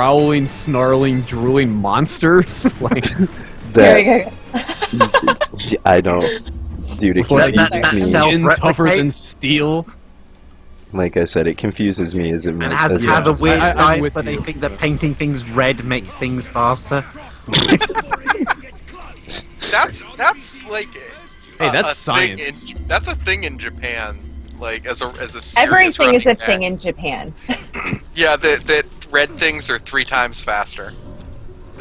growling, snarling, drooling monsters. Like That I don't, dude. It like confuses me. skin tougher than steel. Like I said, it confuses me as it And makes. has a weird I'm science with where they you. think that painting things red makes things faster. That's like Hey, that's a science. That's a thing in Japan. Like as a serious Everything is a running thing gag. in Japan. Yeah, that red things are 3 times faster.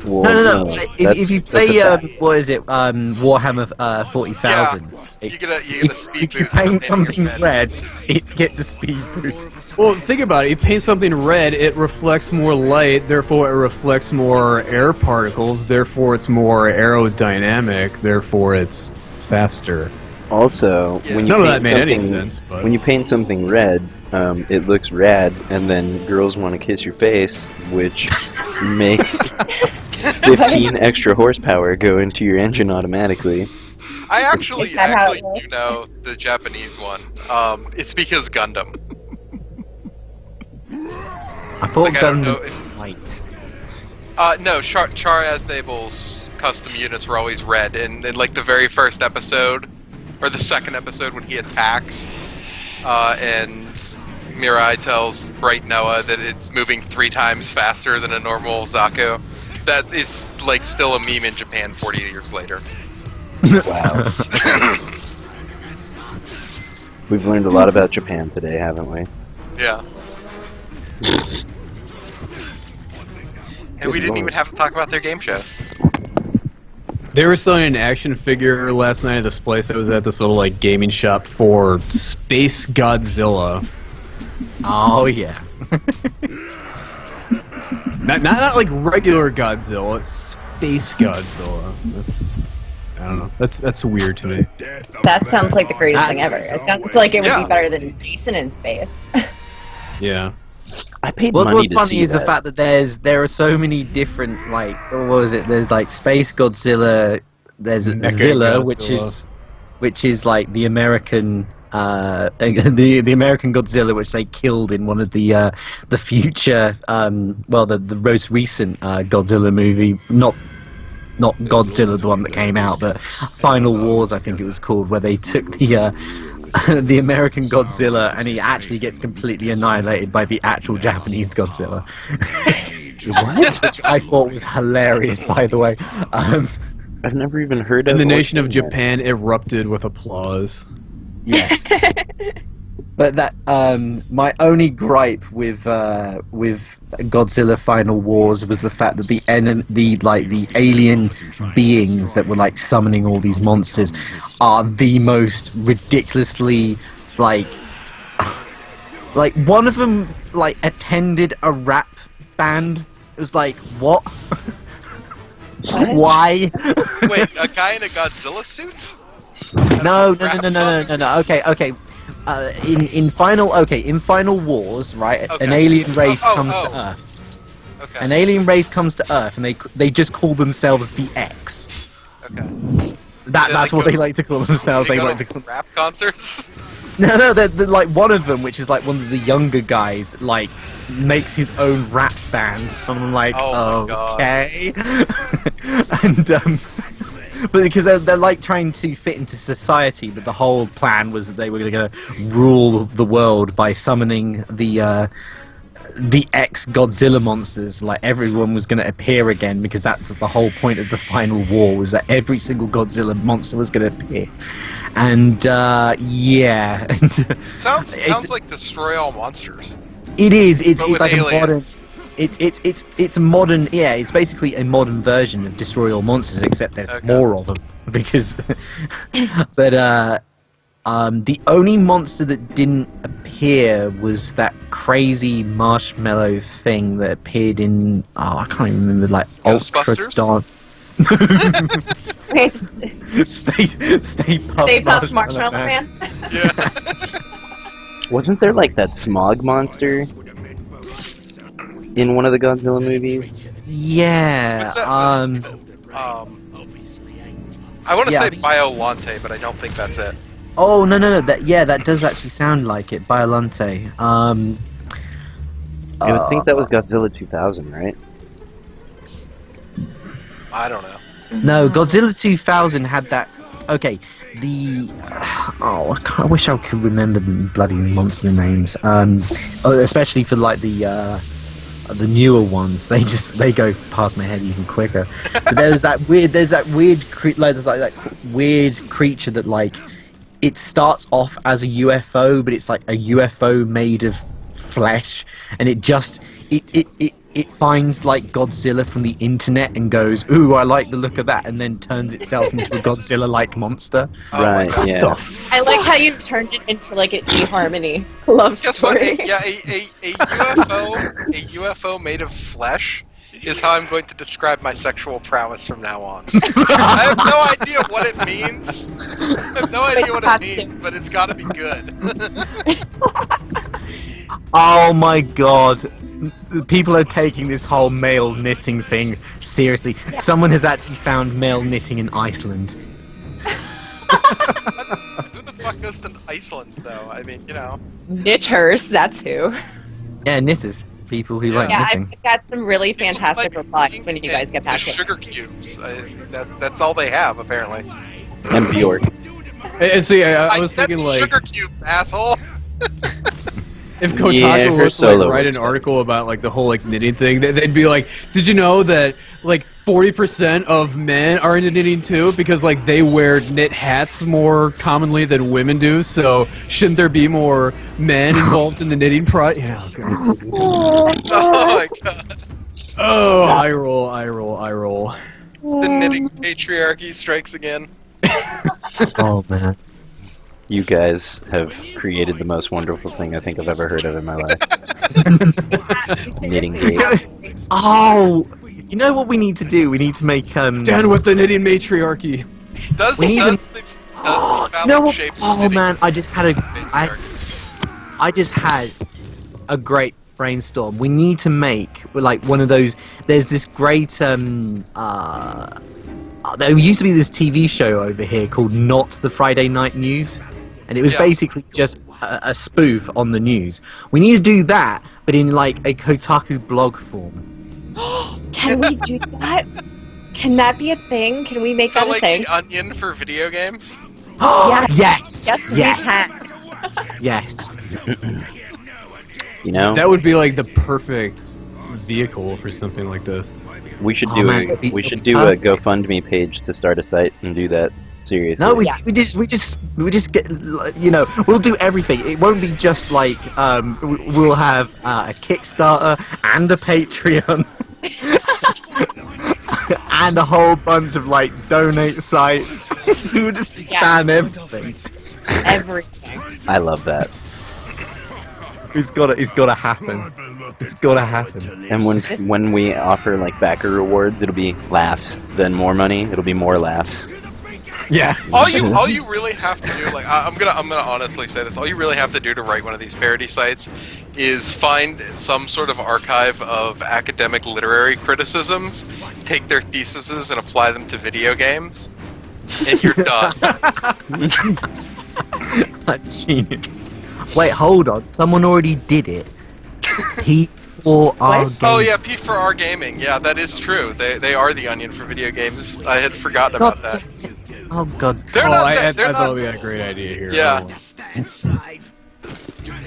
Well, No. that's- If you that's a play, fact. what is it? Warhammer 40,000. You get a speed If you boost. for paint painting your something red. red, it gets a speed boost. Well, think about it. You paint something red, it reflects more light, therefore it reflects more air particles, therefore it's more aerodynamic, therefore it's faster. Also, Yeah. when you None of paint that made any something- sense, but When you paint something red, it looks rad, and then girls want to kiss your face, which makes 15 extra horsepower go into your engine automatically. I actually Is that how it do works? know the Japanese one. It's because Gundam. I thought Like, I don't know Gundam if- was white. No, Char Aznabel's custom units were always red, and in like the very first episode, or the second episode when he attacks, and Mirai tells Bright Noah that it's moving 3 times faster than a normal Zaku. That is like still a meme in Japan 40 years later. Wow. We've learned a lot about Japan today, haven't we? Yeah. And we didn't even have to talk about their game shows. they were selling an action figure last night at this place. I was at this little like gaming shop for Space Godzilla. Oh yeah. Not like regular Godzilla, it's Space Godzilla. I don't know. That's weird to me. That sounds like the greatest thing ever. It sounds like it would Yeah. be better than Jason in space. Yeah. I paid What's money to funny see is the that. fact that there are so many different, like, what was it? There's like Space Godzilla. There's Mecha Zilla, Godzilla. which is like the American the American Godzilla, which they killed in one of the future the most recent Godzilla movie, not Godzilla, the one that came out, but Final Wars, I think it was called, where they took the the American Godzilla and he actually gets completely annihilated by the actual Japanese Godzilla. Which I thought was hilarious, by the way. I've never even heard of. And the or nation of seen that. Japan erupted with applause. Yes. But that my only gripe with Godzilla Final Wars was the fact that the alien beings that were like summoning all these monsters are the most ridiculously like one of them like attended a rap band. It was like, what? Why? Wait, a guy in a Godzilla suit? No. Okay. In Final Wars, right? Okay. An alien race comes oh. to Earth. Okay. An alien race comes to Earth, and they just call themselves the X. Okay. That's what they like to call themselves. They go like to to call. rap concerts? No, they're like one of them, which is like one of the younger guys, like makes his own rap band. And I'm like, Oh my God. okay. And but because they're like trying to fit into society, but the whole plan was that they were going to rule the world by summoning the ex Godzilla monsters. Like everyone was going to appear again, because that's the whole point of the final war, was that every single Godzilla monster was going to appear. And yeah, Sounds like Destroy All Monsters. it is. It's But with like aliens. a modern. It's a modern. Yeah, it's basically a modern version of Destroy All Monsters, except there's Okay. more of them because. But the only monster that didn't appear was that crazy marshmallow thing that appeared in. Oh, I can't even remember. Like Ghostbusters? Ultra Dawn. Stay Puft Stay Puft Marshmallow Man. Yeah. Wasn't there like that smog monster in one of the Godzilla movies? Yeah. What's that? I want to Yeah, say I think- Biolante, but I don't think that's it. Oh no! That does actually sound like it. Biolante. I would think that was Godzilla 2000, right? I don't know. No, Godzilla 2000 had that. Okay, I wish I could remember the bloody monster names. Especially for like the newer ones. They go past my head even quicker. But there's that weird creature that like it starts off as a UFO, but it's like a UFO made of flesh, and it finds like Godzilla from the internet and goes, "Ooh, I like the look of that," and then turns itself into a Godzilla-like monster. Right, yeah. I like how you turned it into like an eHarmony love Guess what? story. A UFO made of flesh is how I'm going to describe my sexual prowess from now on. I have no idea what it means. But it's got to be good. Oh my god. People are taking this whole male knitting thing seriously. Someone has actually found male knitting in Iceland. Who the fuck goes to Iceland, though? I mean, you know. Knitters, that's who. Yeah, knitters. People who like Yeah, knitting. I've got some really fantastic Like replies when you guys get the back sugar cubes. That's all they have, apparently. And Bjork. And see, I was said thinking the like, sugar cubes, asshole. if Kotaku Yeah, her was to like solo write was an article about like the whole like knitting thing, they'd be like, "Did you know that like 40% of men are into knitting too? Because like they wear knit hats more commonly than women do. So shouldn't there be more men involved in the knitting Yeah. Okay. Oh my god. Oh, I roll. The knitting patriarchy strikes again. Oh man. You guys have created the most wonderful thing I think I've ever heard of in my life. Knitting Seriously, grade. Oh, you know what we need to do? We need to make Down with the knitting matriarchy. Does We need the you know what? phallic-shaped Oh knitting man, I just had a great brainstorm. We need to make like one of those. There's this great there used to be this TV show over here called Not the Friday Night News, and it was Yeah. basically just a spoof on the news. We need to do that, but in like a Kotaku blog form. Can we do that? Can that be a thing? Can we make So that a like thing? the Onion for video games? Yes, Yes, we yes, can. yes. You know, That would be like the perfect vehicle for something like this. we should Oh, do man, a it'd be a perfect. GoFundMe page to start a site and do that. Seriously. No, we Yes. just get, you know, we'll do everything. It won't be just like we'll have a Kickstarter and a Patreon and a whole bunch of like donate sites. We'll just spam everything. Everything. I love that. It's gotta happen. It's gotta happen. And when we offer like backer rewards, it'll be laughs, then more money. It'll be more laughs. Yeah. All you really have to do, like I'm gonna honestly say this, all you really have to do to write one of these parody sites is find some sort of archive of academic literary criticisms, take their theses and apply them to video games, and you're done. Genius. Wait, hold on. Someone already did it. Pete or our What? Oh game. yeah, Pete for our gaming. Yeah, that is true. They are the Onion for video games. I had forgotten about that. Oh god. They're Oh, not. I They're thought not. we had a great idea here. Yeah. Oh.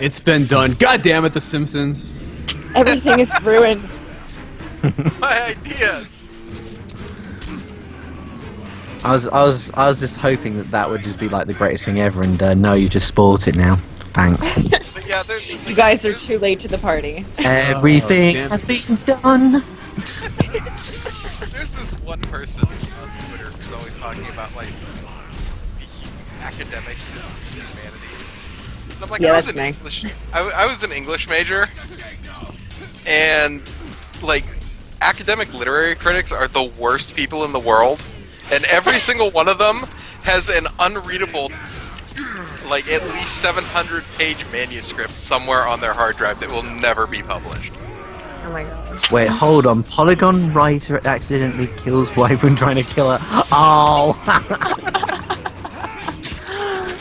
It's been done. God damn it, The Simpsons. Everything is ruined. My ideas. I was just hoping that would just be like the greatest thing ever, and no, you just spoiled it now. Thanks. But yeah, You guys are too late to the party. Everything damn has been done. There's this one person on Twitter who's always talking about like the academics of humanities. And I'm like, Yeah, I was that's an me. English. I was an English major, and like academic literary critics are the worst people in the world, and every single one of them has an unreadable, like at least 700-page manuscript somewhere on their hard drive that will never be published. Oh my god. Wait, hold on. Polygon writer accidentally kills wife when trying to kill her. Oh.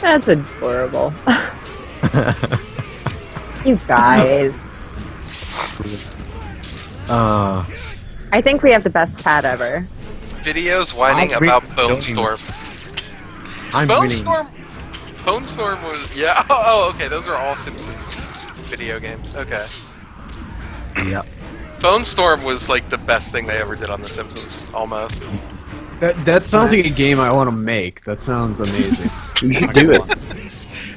That's adorable. You guys. Oh. I think we have the best cat ever. videos whining I'm about winning. Bone Storm. I'm Bone winning. Storm. Bone Storm was Oh, okay. Those are all Simpsons video games. Okay. Yep. Bone Storm was like the best thing they ever did on The Simpsons, almost. That sounds like a game I want to make. That sounds amazing. You should do it.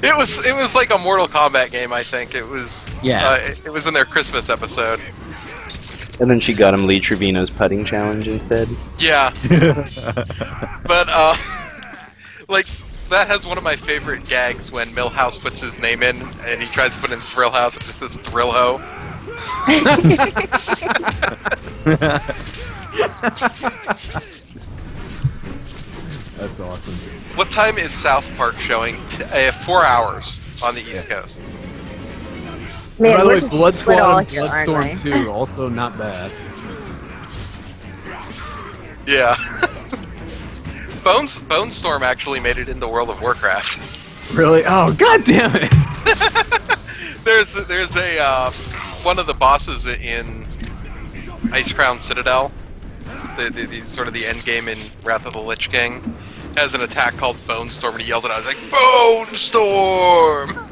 It was like a Mortal Kombat game, I think. It was Yeah. it was in their Christmas episode. And then she got him Lee Trevino's putting challenge instead. Yeah. But like that has one of my favorite gags when Milhouse puts his name in and he tries to put in Thrill House, it just says Thrill Ho. That's awesome. What time is South Park showing? 4 hours on the East Coast. Man, By the we're way, just Blood split Squad all and here, aren't Bloodstorm we? 2, also not bad. Yeah. Bone Storm actually made it into World of Warcraft. Really? Oh, god damn it! There's a one of the bosses in Ice Crown Citadel, the sort of the end game in Wrath of the Lich King, has an attack called Bone Storm, and he yells it out. He's like, Bone Storm!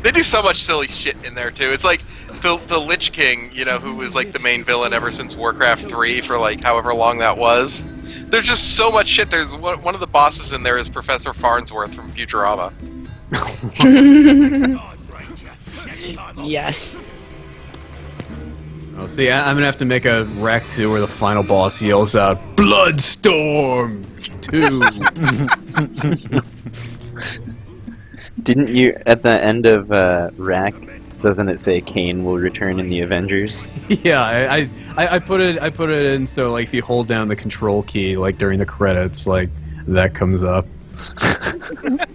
They do so much silly shit in there too. It's like the Lich King, you know, who was like the main villain ever since Warcraft 3 for like however long that was. There's just so much shit. There's one of the bosses in there is Professor Farnsworth from Futurama. Yes. Oh, see, I'm gonna have to make a Rack 2 where the final boss yells out, Bloodstorm 2! Didn't you, at the end of Rack, doesn't it say Kane will return in the Avengers? Yeah, I put it in so like if you hold down the control key like during the credits, like that comes up.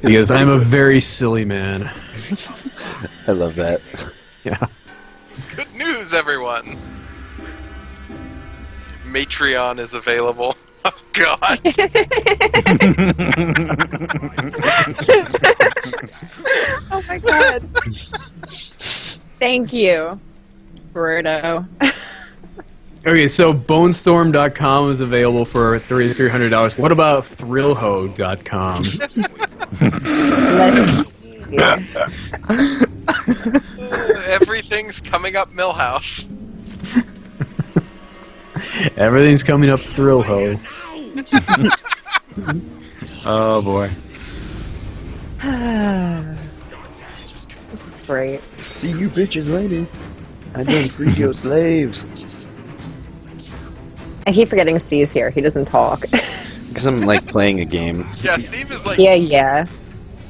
Because I'm a very silly man. I love that. Yeah. Good news, everyone! Matreon is available. Oh god! Oh my god. Thank you, Bruto. Okay, so bonestorm.com is available for $3,300. What about thrillho.com? Everything's coming up Millhouse. Everything's coming up Thrillho. Oh boy. This is great. See you bitches later. I done free your slaves. I keep forgetting Steve's here. He doesn't talk. Because I'm like playing a game. Yeah, Steve is like Yeah.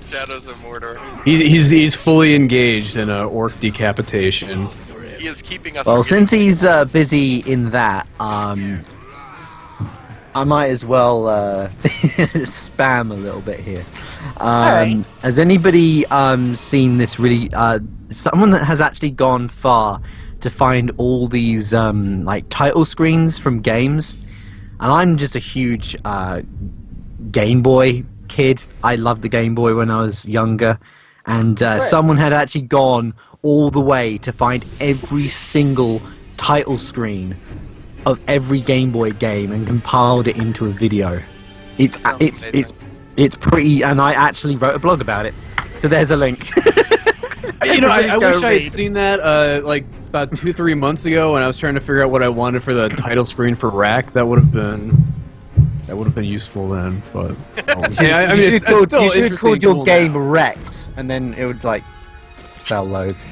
Shadows of Mordor. He's fully engaged in a orc decapitation. He is keeping us. Well, from since he's busy in that, I might as well spam a little bit here. Alright. Has anybody seen this really? Someone that has actually gone far to find all these like title screens from games, and I'm just a huge Game Boy kid. I loved the Game Boy when I was younger, and someone had actually gone all the way to find every single title screen of every Game Boy game and compiled it into a video. It's pretty, and I actually wrote a blog about it. So there's a link. You know, I Go wish I had read. seen that like about 2-3 months ago when I was trying to figure out what I wanted for the title screen for Rack. That would have been useful then. But yeah, I mean, it's still you should have interesting called your tool game now. Wrecked, and then it would like sell loads.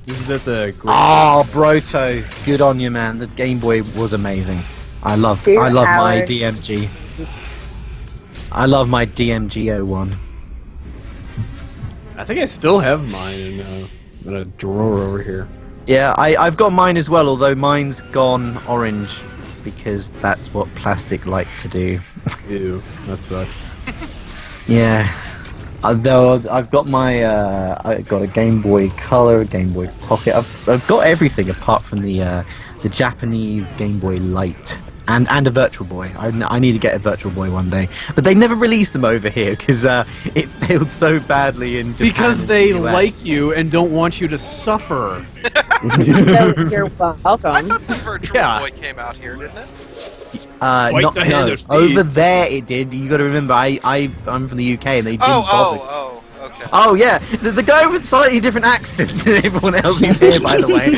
This is at the. Oh, Broto, good on you, man. The Game Boy was amazing. I love 2 my hours. DMG. I love my DMG01. I think I still have mine in a drawer over here. Yeah, I've got mine as well, although mine's gone orange because that's what plastic like to do. Ew, that sucks. Yeah. Though I've got my I got a Game Boy Color, a Game Boy Pocket. I've got everything apart from the Japanese Game Boy Light and a Virtual Boy. I need to get a Virtual Boy one day, but they never released them over here because it failed so badly in Japan. Because and they the US. like you and don't want you to suffer. So you're I welcome. thought the Virtual Yeah. Boy came out here, didn't it? Not, the hand no. of thieves. Over there it did. You got to remember, I'm from the UK and they didn't bother. Okay. Oh yeah, the guy with slightly different accent than everyone else who's here, by the way.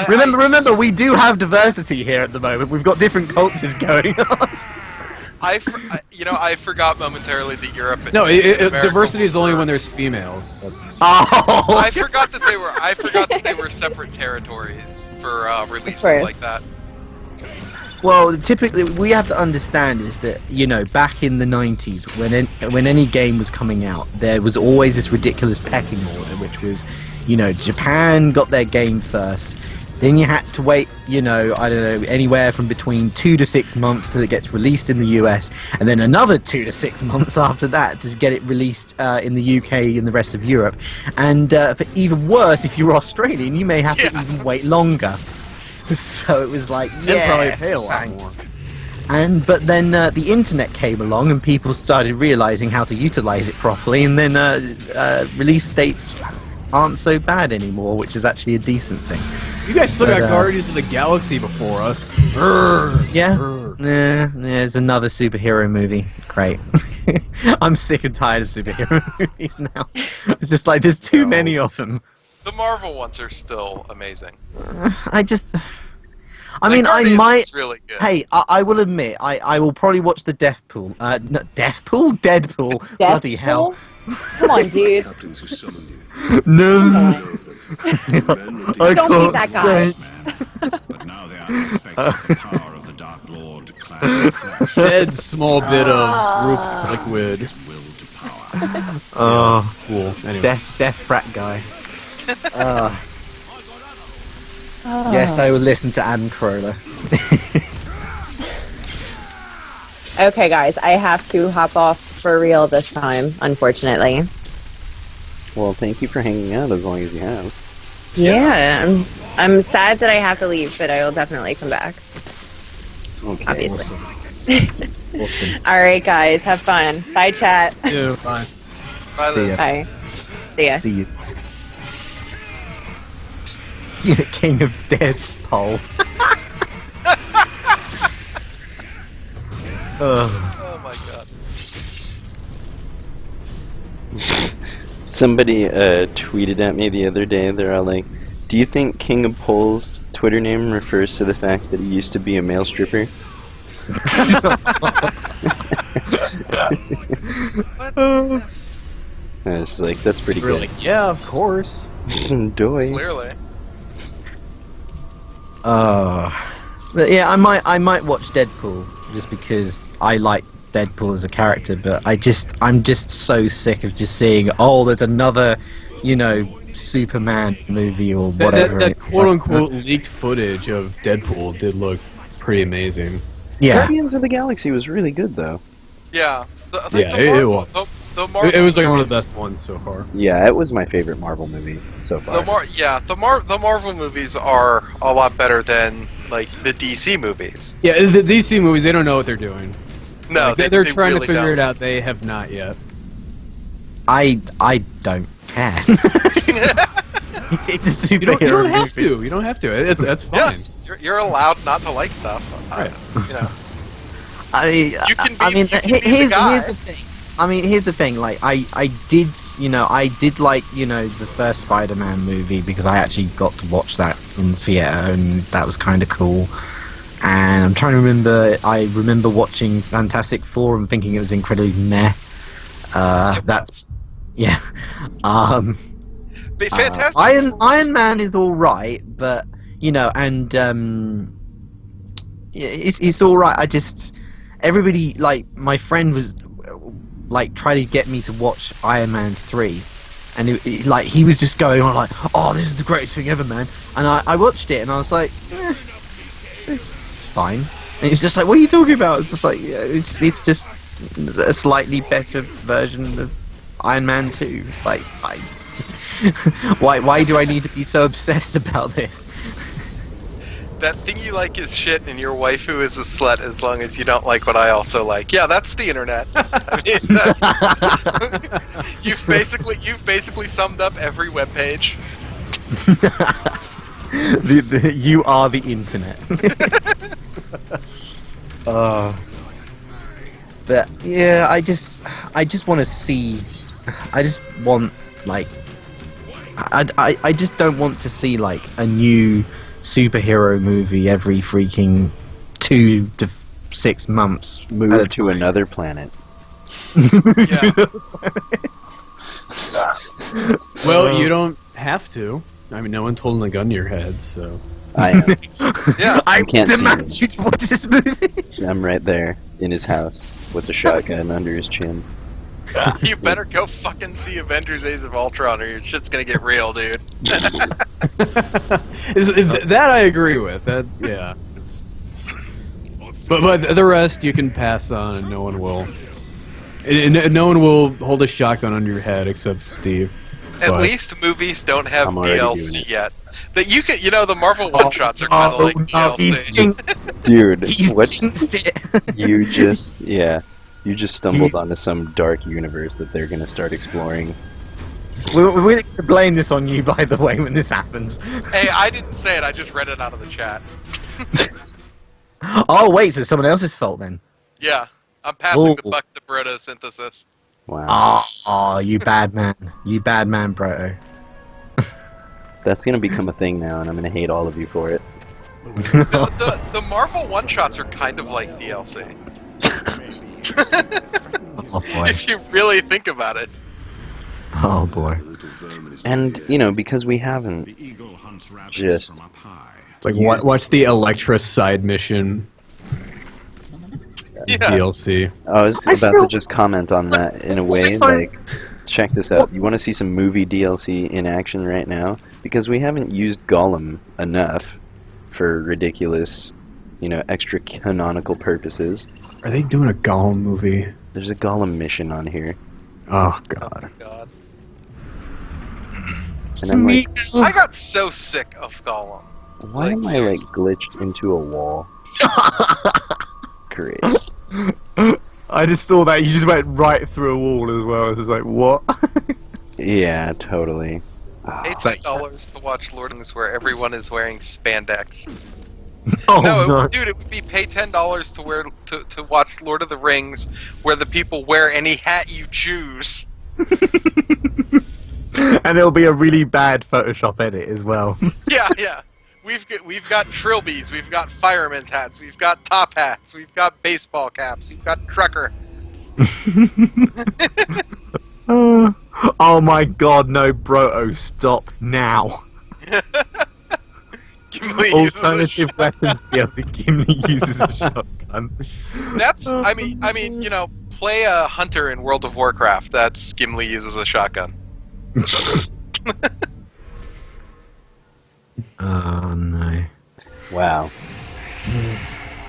Remember, we do have diversity here at the moment. We've got different cultures going on. I forgot momentarily that Europe. No, America diversity is only were- when there's females. That's Oh, I forgot that they were separate territories for releases course. like that. Well, typically, we have to understand is that, back in the 90s, when any game was coming out, there was always this ridiculous pecking order, which was, Japan got their game first, then you had to wait, I don't know, anywhere from between 2 to 6 months till it gets released in the US, and then another 2 to 6 months after that to get it released in the UK and the rest of Europe. And for even worse, if you're Australian, you may have to even wait longer. So it was like, and probably pay a lot more. But then the internet came along and people started realizing how to utilize it properly, and then release dates aren't so bad anymore, which is actually a decent thing. You guys still But, got Guardians of the Galaxy before us. Yeah, it's another superhero movie. Great. I'm sick and tired of superhero movies now. It's just like there's too many of them. The Marvel ones are still amazing. I mean, I Guardians might. is really good. Hey, I will admit, I will probably watch the Deathpool. No, Deadpool. Bloody hell! Come on, dude. Captains who summoned you. No. I Don't be can't that guy. say. But now they are aspects of the power of the Dark Lord clad in flesh, Dead small bit of roof liquid. will to power. Oh, Cool. Anyway. death frat guy. Yes, I will listen to Adam Carolla. Okay, guys, I have to hop off for real this time, unfortunately. Well, thank you for hanging out as long as you have. Yeah, I'm sad that I have to leave, but I will definitely come back. Okay. Obviously. Awesome. All right, guys, have fun. Bye, chat. Yeah, fine. Bye, See Liz. ya. Bye. See ya. See you. You're the king of Deadpool. Oh my god. Somebody tweeted at me the other day. They're all like, "Do you think King of Pole's Twitter name refers to the fact that he used to be a male stripper?" What is this? And it's like, that's pretty We're good. like, yeah, of course. Doy. Clearly. But yeah, I might watch Deadpool just because I like Deadpool as a character, but I'm just so sick of just seeing, oh, there's another, Superman movie or whatever. That quote-unquote leaked footage of Deadpool did look pretty amazing. Yeah. Guardians of the Galaxy was really good, though. Yeah. Yeah, it was. The Marvel It was like one of the movies- best ones so far. Yeah, it was my favorite Marvel movie so far. The Marvel movies are a lot better than like the DC movies. Yeah, the DC movies, they don't know what they're doing. No, Like, they're they trying really to figure don't. it out. They have not yet. I don't care. It's a You don't superhero have movie. to. You don't have to. That's Yeah, fine. you're allowed not to like stuff. Right. You can be- I mean, you can be the here's guy. the thing. I mean, here's the thing. Like, I did like, the first Spider-Man movie because I actually got to watch that in the theater, and that was kind of cool. And I'm trying to remember. I remember watching Fantastic Four and thinking it was incredibly meh. That's yeah. But Fantastic Iron Man is all right, but and yeah, it's all right. I just everybody like my friend was like trying to get me to watch Iron Man 3, and he was just going on like, oh, this is the greatest thing ever, man. And I watched it and I was like, it's fine. And he was just like, what are you talking about? It's just like, yeah, it's just a slightly better version of Iron Man 2. Like, why do I need to be so obsessed about this? That thing you like is shit, and your waifu is a slut as long as you don't like what I also like. Yeah, that's the internet. I mean, you've basically summed up every webpage. You are the internet. But yeah, I just want to see. I just want like. I just don't want to see like a new superhero movie every freaking 2 to 6 months. Move to another planet. Yeah. Well, you don't have to. I mean, no one's holding a gun to your head, so. I am. Yeah. I can't demand you to watch this movie. I'm right there in his house with the shotgun under his chin. You better go fucking see Avengers: Age of Ultron, or your shit's gonna get real, dude. That I agree with. That yeah. But the rest you can pass on, and no one will. No one will hold a shotgun under your head except Steve. At least movies don't have I'm already doing DLC it. yet. That you can, the Marvel one shots are kind of like DLC. Dude, He's what jinxed it. you just stumbled onto some dark universe that they're gonna start exploring. We're going to blame this on you, by the way, when this happens. Hey, I didn't say it. I just read it out of the chat. Oh wait, so it's someone else's fault then? Yeah, I'm passing the Ooh. buck to Brotosynthesis. Wow. Oh, you bad man, Proto. That's gonna become a thing now, and I'm gonna hate all of you for it. The Marvel one shots are kind of like DLC. Oh boy. If you really think about it. Oh boy. And, because we haven't The eagle hunts rabbits Just- from up high. It's like watch the Elektra side mission Yeah. DLC. I was I about still- to just comment on that in a way, like, check this out. You want to see some movie DLC in action right now? Because we haven't used Gollum enough for ridiculous, extra canonical purposes. Are they doing a Gollum movie? There's a Gollum mission on here. Oh god. God. And I'm like, I got so sick of Gollum. why am I, seriously. glitched into a wall? Great. I just saw that you just went right through a wall as well. It's just like what? Yeah, totally. $18 to watch Lord of the Rings where everyone is wearing spandex. Oh No, dude, it would be pay $10 to watch Lord of the Rings, where the people wear any hat you choose. And it'll be a really bad Photoshop edit as well. Yeah. We've got trilbies, we've got firemen's hats, we've got top hats, we've got baseball caps, we've got trucker hats. Oh my god, no, Broto, stop now. Gimli uses a Alternative weapons DLC, Gimli uses a shotgun. That's I mean, play a hunter in World of Warcraft. That's Gimli uses a shotgun. Oh no. Wow.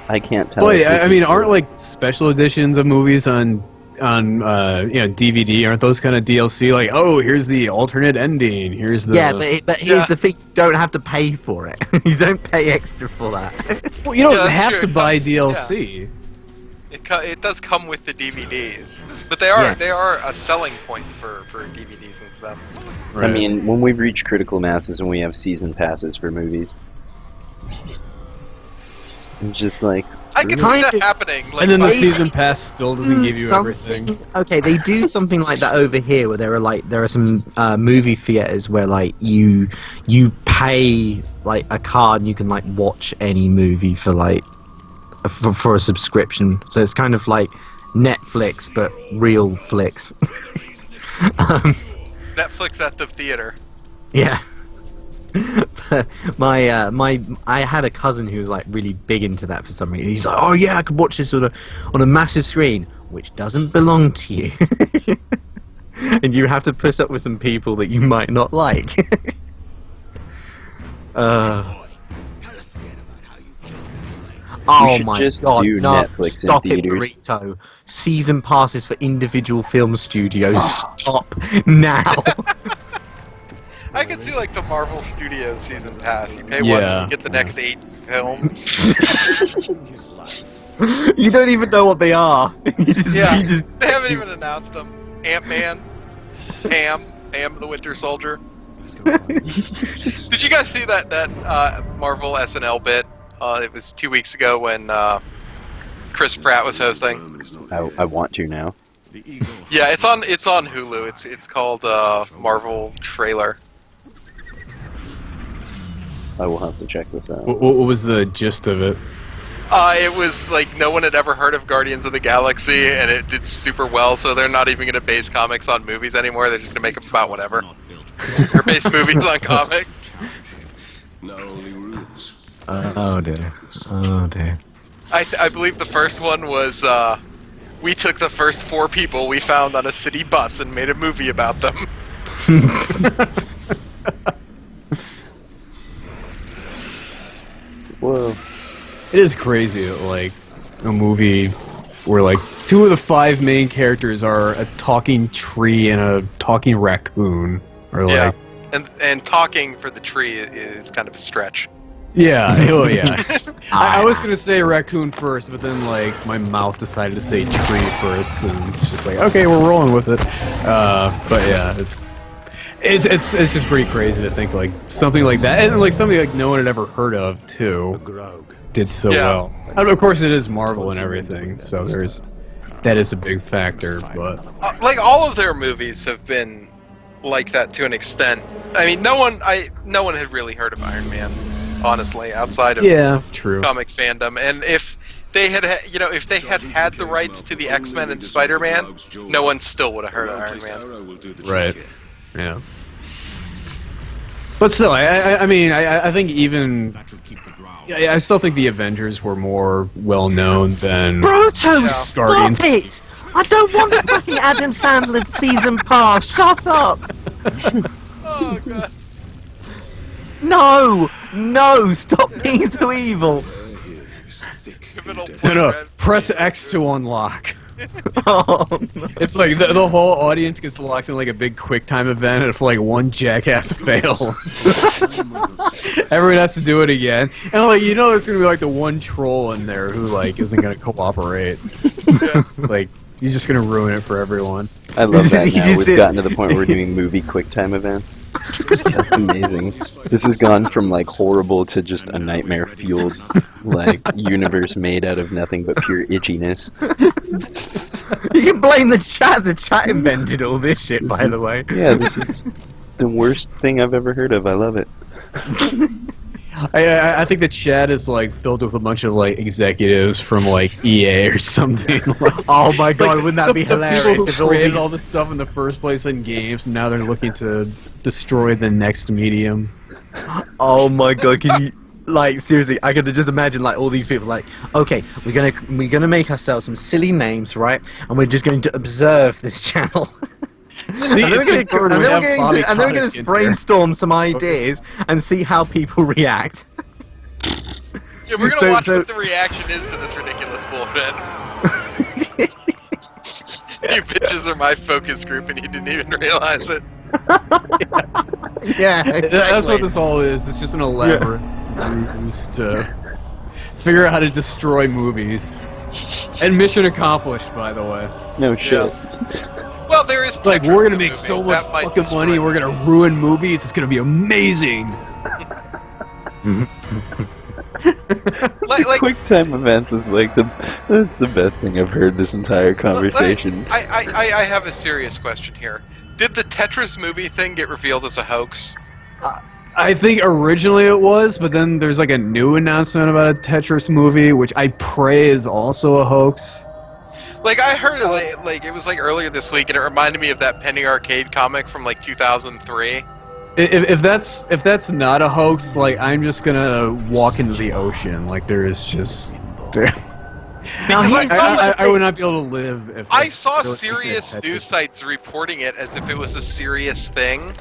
I can't tell. But if I this mean, is aren't real. like special editions of movies on DVD? Aren't those kind of DLC? Like, oh, here's the alternate ending. Here's the Yeah, but here's Yeah. the thing: you don't have to pay for it. You don't pay extra for that. well, you don't Yeah, that's have true. to It buy comes- DLC. It does come with the DVDs, but they are Yeah. a selling point for DVDs and stuff. I mean, when we reach critical masses and we have season passes for movies, it's just like, I can see Kind that of- happening. Like, and then the Maybe season pass still doesn't give you everything. Okay, they do something like that over here, where there are some movie theaters where like you pay like a card and you can like watch any movie for like for a subscription. So it's kind of like Netflix but real flicks. Netflix at the theater. Yeah. But I had a cousin who was like really big into that for some reason. He's like, oh yeah, I could watch this on a massive screen, which doesn't belong to you, and you have to put up with some people that you might not like. Oh should my just god, do no, Netflix in stop it, theaters. Burrito. Season passes for individual film studios, stop now. I could see like the Marvel Studios season pass. You pay once and you get the next 8 films. His life. You don't even know what they are. You just They haven't even announced them. Ant-Man, Pam the Winter Soldier. Did you guys see that Marvel SNL bit? It was 2 weeks ago when Chris Pratt was hosting. I want to now. Yeah, it's on Hulu. It's called Marvel Trailer. I will have to check this out. What was the gist of it? It was like no one had ever heard of Guardians of the Galaxy, and it did super well. So they're not even going to base comics on movies anymore. They're just going to make them about whatever. Or base movies on comics. oh dear. Oh dear. I believe the first one was we took the first 4 people we found on a city bus and made a movie about them. Whoa. It is crazy that, like, a movie where, like, 2 of the 5 main characters are a talking tree and a talking raccoon. Or, Yeah, like... and talking for the tree is kind of a stretch. Yeah, oh yeah. I was gonna say raccoon first, but then, like, my mouth decided to say tree first, and it's just like, okay, we're rolling with it. But yeah, it's just pretty crazy to think, like, something like that, and, like, something, like, no one had ever heard of, too, did so well. And of course, it is Marvel and everything, so that is a big factor, but... Like, all of their movies have been like that to an extent. I mean, no one had really heard of Iron Man, honestly, outside of true. comic fandom. And if they had had the rights to the X-Men and Spider-Man, no one still would have heard of Iron Man. Right. Yeah. But still, I mean, I think even... I still think the Avengers were more well-known than... Bruto, Guardians. stop it! I don't want the fucking Adam Sandler season pass. Shut up! Oh god. No, stop being so evil. Pivotal No, point. press X to unlock. Oh, no. It's like the whole audience gets locked in like a big QuickTime event, and if like one jackass fails, everyone has to do it again. And like there's gonna be like the one troll in there who like isn't gonna cooperate. It's like he's just gonna ruin it for everyone. I love that You now. just We've gotten to the point where we're doing movie QuickTime events. That's amazing. This has gone from like horrible to just a nightmare-fueled like universe made out of nothing but pure itchiness. You can blame the chat. The chat invented all this shit, by the way. Yeah, this is the worst thing I've ever heard of. I love it. I think the chat is like filled with a bunch of like executives from like EA or something. Oh my god, Like, wouldn't that be hilarious People if who all created these... all this stuff in the first place in games, and now they're looking to destroy the next medium. Oh my god, can you... Like, seriously, I could just imagine, like, all these people, like, okay, we're gonna make ourselves some silly names, right? And we're just going to observe this channel. See, and then we're going to in brainstorm some ideas and see how people react. Yeah, we're gonna watch what the reaction is to this ridiculous bullshit. You bitches are my focus group, and you didn't even realize it. Yeah, exactly. That's what this all is. It's just an elaborate ruse to figure out how to destroy movies. And mission accomplished, by the way. No shit. Well, there is Like, Tetris we're in gonna the make movie. so much That might fucking destroy money, we're gonna movies. ruin movies, it's gonna be amazing! Like, QuickTime events is like that's the best thing I've heard this entire conversation. I have a serious question here. Did the Tetris movie thing get revealed as a hoax? I think originally it was, but then there's like a new announcement about a Tetris movie, which I pray is also a hoax. Like, I heard it, like it was like earlier this week, and it reminded me of that Penny Arcade comic from like 2003. If that's not a hoax, like, I'm just gonna walk into the ocean. Like, there is just... Now, here's I would not be able to live if... I saw really serious Tetris. news sites reporting it as if it was a serious thing,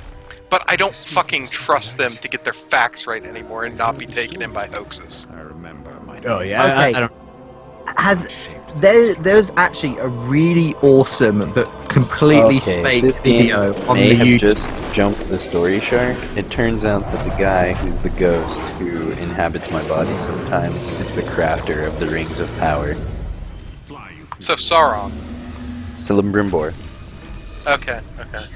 but I don't fucking trust them to get their facts right anymore and not be taken in by hoaxes. I remember my Oh, yeah. Okay. I don't... There's actually a really awesome but completely Okay, fake this video game on may the have YouTube. just jump the story shark, it turns out that the guy who's the ghost who inhabits my body sometimes is the crafter of the Rings of Power. So Sauron. Celebrimbor. Okay.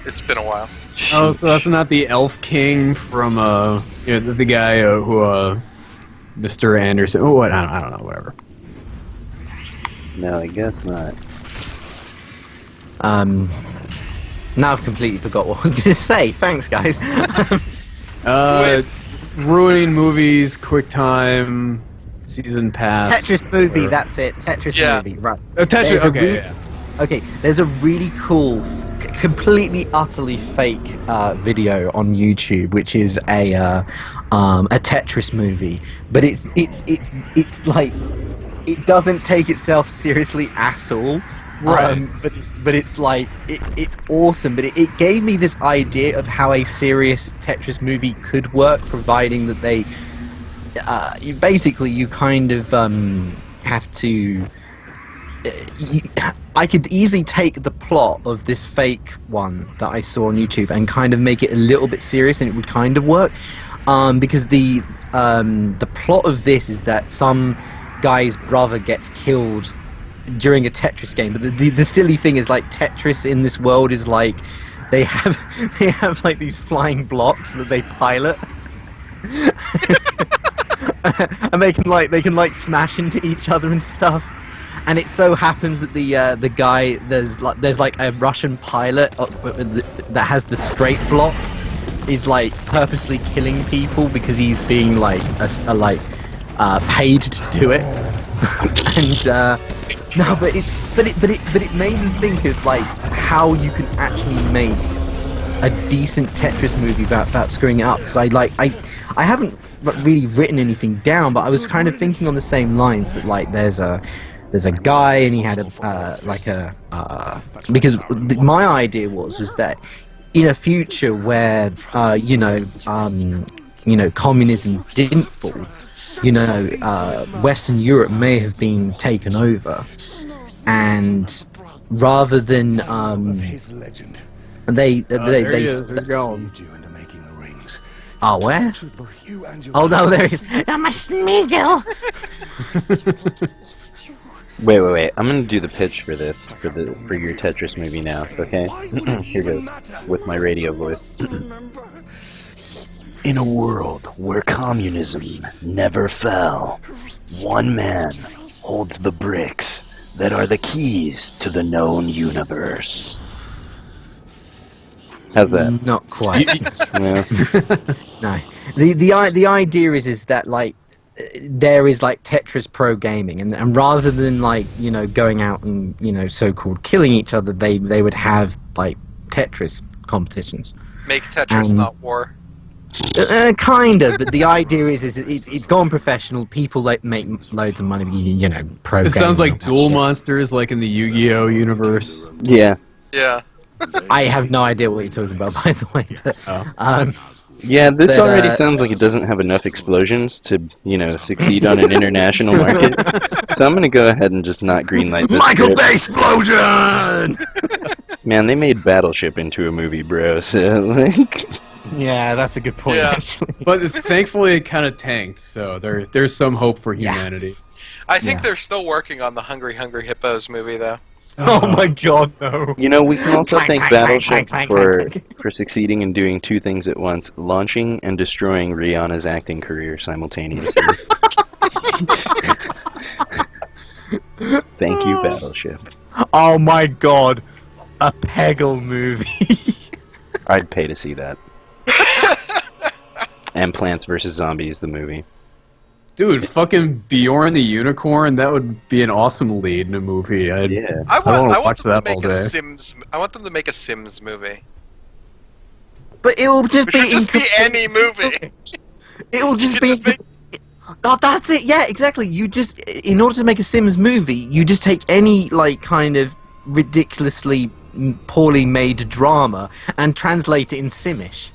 It's been a while. Oh, so that's not the Elf King from the guy who Mr. Anderson. Oh, what? I don't know. Whatever. No, I guess not. Now I've completely forgot what I was going to say. Thanks, guys. Ruining movies, QuickTime, season pass. Tetris movie, that's it. Tetris movie, right. Tetris, There's a okay, really- yeah. Okay, there's a really cool, completely, utterly fake video on YouTube, which is a Tetris movie, but it's like it doesn't take itself seriously at all. Right. But it's like it's awesome. But it gave me this idea of how a serious Tetris movie could work, providing that they you kind of have to. I could easily take the plot of this fake one that I saw on YouTube and kind of make it a little bit serious, and it would kind of work. Because the plot of this is that some guy's brother gets killed during a Tetris game, but the silly thing is, like, Tetris in this world is like they have like these flying blocks that they pilot. And they can smash into each other and stuff. And it so happens that the guy there's like a Russian pilot that has the straight block is like purposely killing people because he's being like paid to do it. And no, but it made me think of like how you can actually make a decent Tetris movie without screwing it up. Because I haven't really written anything down, but I was kind of thinking on the same lines that like there's a guy and he had because my idea was that in a future where communism didn't fall, Western Europe may have been taken over, and rather than they going. oh, where? Oh no, there he is. I'm a Smeagol. Wait. I'm gonna do the pitch for this, for your Tetris movie now, okay? Here goes, with my radio voice. In a world where communism never fell, one man holds the bricks that are the keys to the known universe. How's that? Not quite. Yeah. No. The idea is that like there is like Tetris pro gaming, and rather than like going out and so-called killing each other, they would have like Tetris competitions. Make Tetris not war. Kind of, but the idea is it's gone professional. People like make loads of money. Pro. It sounds gaming like Duel Monsters, like in the Yu-Gi-Oh universe. Yeah. Yeah. I have no idea what you're talking about, by the way. But, Yeah, this But, already sounds like it doesn't have enough explosions to, succeed on an international market. So I'm gonna go ahead and just not greenlight this. Michael script. Bay explosion. Man, they made Battleship into a movie, bro. So like, Yeah, that's a good point. Yeah. Actually. But thankfully, it kind of tanked, so there's some hope for humanity. I think Yeah. they're still working on the Hungry Hungry Hippos movie, though. Oh my God, no. we can also Clank, thank clank, Battleship clank, clank, clank. for succeeding in doing two things at once: launching and destroying Rihanna's acting career simultaneously. Thank you, Battleship. Oh my God, a Peggle movie. I'd pay to see that. And Plants vs. Zombies, the movie. Dude, fucking Bjorn the Unicorn, that would be an awesome lead in a movie. Yeah. I wanna want watch them that to all make a day. Sims. I want them to make a Sims movie. But it will just It should just be incomplete. any movie. It will just should be. just make- Oh, that's it. Yeah, exactly. You just, in order to make a Sims movie, you just take any like kind of ridiculously poorly made drama and translate it in Simish.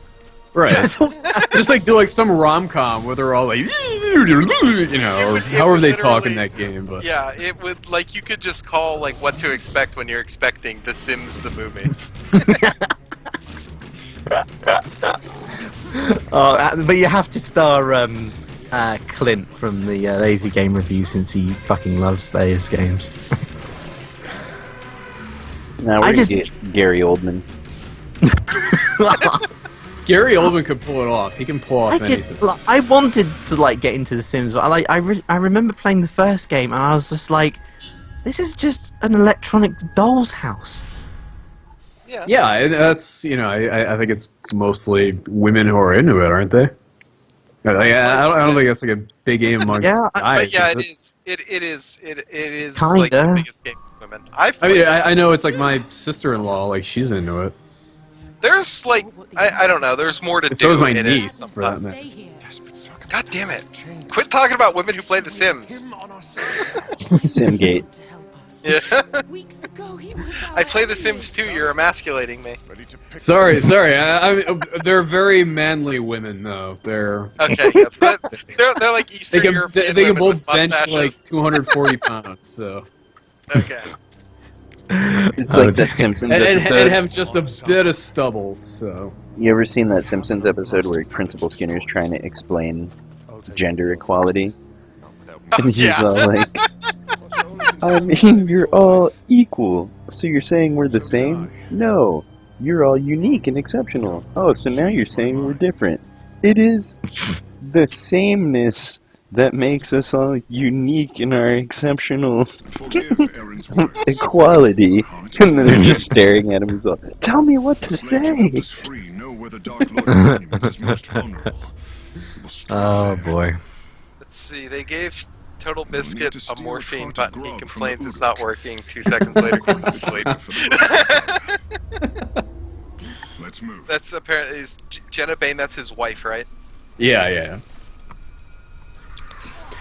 Right. That's all- Just like do like some rom-com where they're all like, or would- however would they talk in literally- that game. But Yeah, it would you could just call What to Expect when you're expecting The Sims the movie. But you have to star Clint from the Lazy Game Review since he fucking loves those games. Now we're gonna get Gary Oldman. Gary Oldman could pull it off. He can pull off anything. I wanted to get into The Sims, but I remember playing the first game and I was just like, this is just an electronic doll's house. Yeah, and that's I think it's mostly women who are into it, aren't they? Like, I don't think that's like a big game amongst guys. But yeah, it is Kinda. like the biggest game for women. I know it's like my sister-in-law, like she's into it. There's like I don't know. There's more to do. So is my in niece, it. for that matter. God damn it! Quit talking about women who play The Sims. Simgate. Yeah. I play The Sims too. You're emasculating me. Sorry. They're very manly women, though. They're okay. Yes, they're like Eastern European they can women both with bench like mustaches. 240 pounds. So. Okay. It's like that Simpsons And episode. have just a bit of stubble. So. You ever seen that Simpsons episode where Principal Skinner's trying to explain gender equality? And she's all like, I mean, you're all equal. So you're saying we're the same? No. You're all unique and exceptional. Oh, so now you're saying we're different. It is the sameness that makes us all unique in our exceptional equality. And then they're just staring at him and go, tell me what to say. Oh boy. Let's see. They gave Total Biscuit a morphine button. He complains it's not working. 2 seconds later, he's asleep. Let's move. That's apparently Jenna Bane. That's his wife, right? Yeah.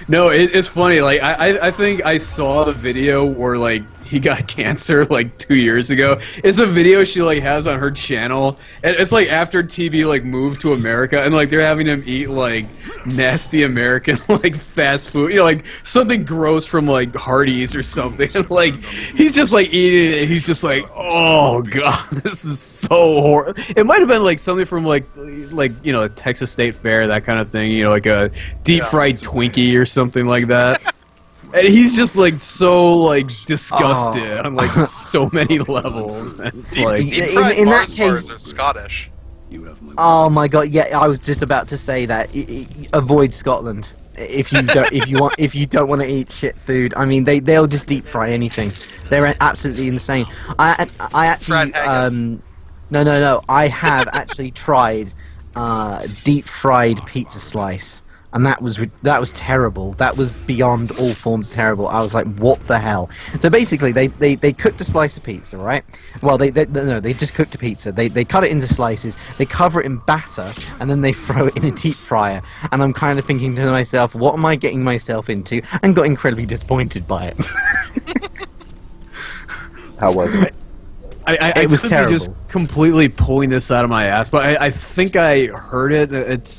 No, it's funny. Like I think I saw the video where like he got cancer like 2 years ago. It's a video she like has on her channel, and it's like after TV like moved to America, and like they're having him eat like nasty American like fast food, like something gross from like Hardee's or something. And like he's just like eating it, and he's just like, oh god, this is so horrible. It might have been like something from like Texas State Fair, that kind of thing, like a deep fried Twinkie or something like that. And he's just like so like disgusted on like so many levels. And it's like in that case, are Scottish. oh my god, yeah, I was just about to say that. Avoid Scotland if you don't if you don't want to eat shit food. I mean, they'll just deep fry anything. They're absolutely insane. I actually no. I have actually tried deep fried pizza slice. And that was terrible. That was beyond all forms terrible. I was like, what the hell? So basically, they cooked a slice of pizza, right? Well, they just cooked a pizza. They cut it into slices. They cover it in batter, and then they throw it in a deep fryer. And I'm kind of thinking to myself, what am I getting myself into? And got incredibly disappointed by it. How was it? I was could be terrible. just completely pulling this out of my ass, but I think I heard it.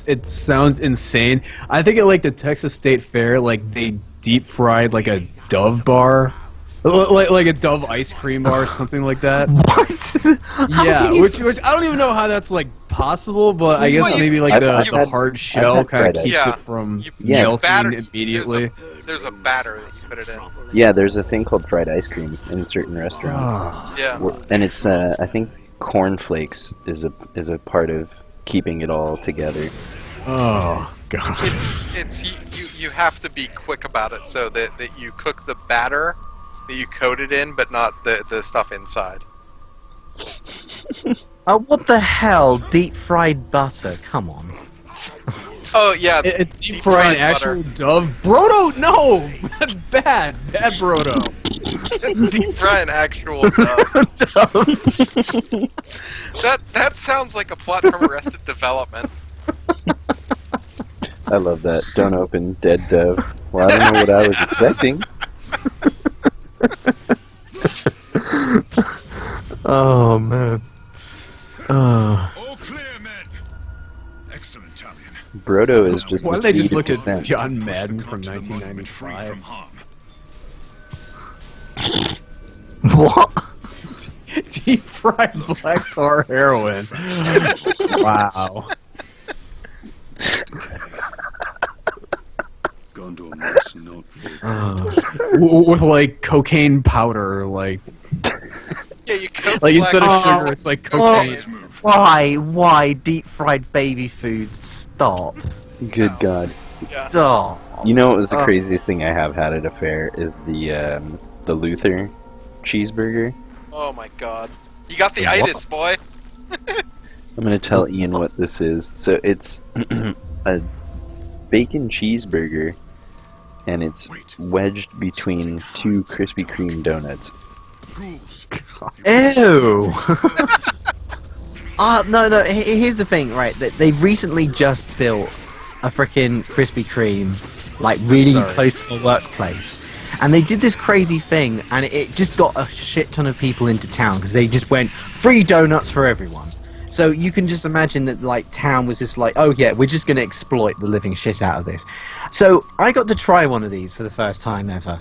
It sounds insane. I think at like the Texas State Fair, like they deep fried like a Dove bar, like a Dove ice cream bar or something like that. What? Yeah, which I don't even know how that's like possible, but I guess maybe like the hard shell kind of keeps it from melting immediately. There's a batter that you put it in. Yeah, there's a thing called fried ice cream in certain restaurants. Yeah. And it's, I think cornflakes is a part of keeping it all together. Oh god. It's you have to be quick about it so that you cook the batter that you coat it in, but not the stuff inside. Oh, what the hell? Deep fried butter? Come on. Oh yeah, It's deep frying actual butter. Dove. Brodo, no! bad Brodo. Deep frying actual Dove. That sounds like a plot from Arrested Development. I love that. Don't open dead dove. Well, I don't know what I was expecting. Oh man. Oh. All clear, men. Excellent, Talion. Brodo is just. Why don't they just look at 80%. John Madden from Free 1995? from harm. What? Deep fried black tar heroin. Wow. Gondor must not forget. With like cocaine powder, like Yeah, you coat like black instead of tar- sugar, it's like cocaine. Let's move. Why deep fried baby food? Stop. Good God. Yeah. Stop. You know what was the craziest thing I have had at a fair is the Luther cheeseburger. Oh my god. You got the itis, boy. I'm gonna tell Ian what this is. So it's a bacon cheeseburger, and it's wedged between two Krispy Kreme donuts. Rules. Ew. No. Here's the thing, right? They've recently just built a freaking Krispy Kreme, like really Sorry. close to the workplace, and they did this crazy thing, and it just got a shit ton of people into town because they just went free donuts for everyone. So you can just imagine that like town was just like, oh yeah, we're just gonna exploit the living shit out of this. So I got to try one of these for the first time ever.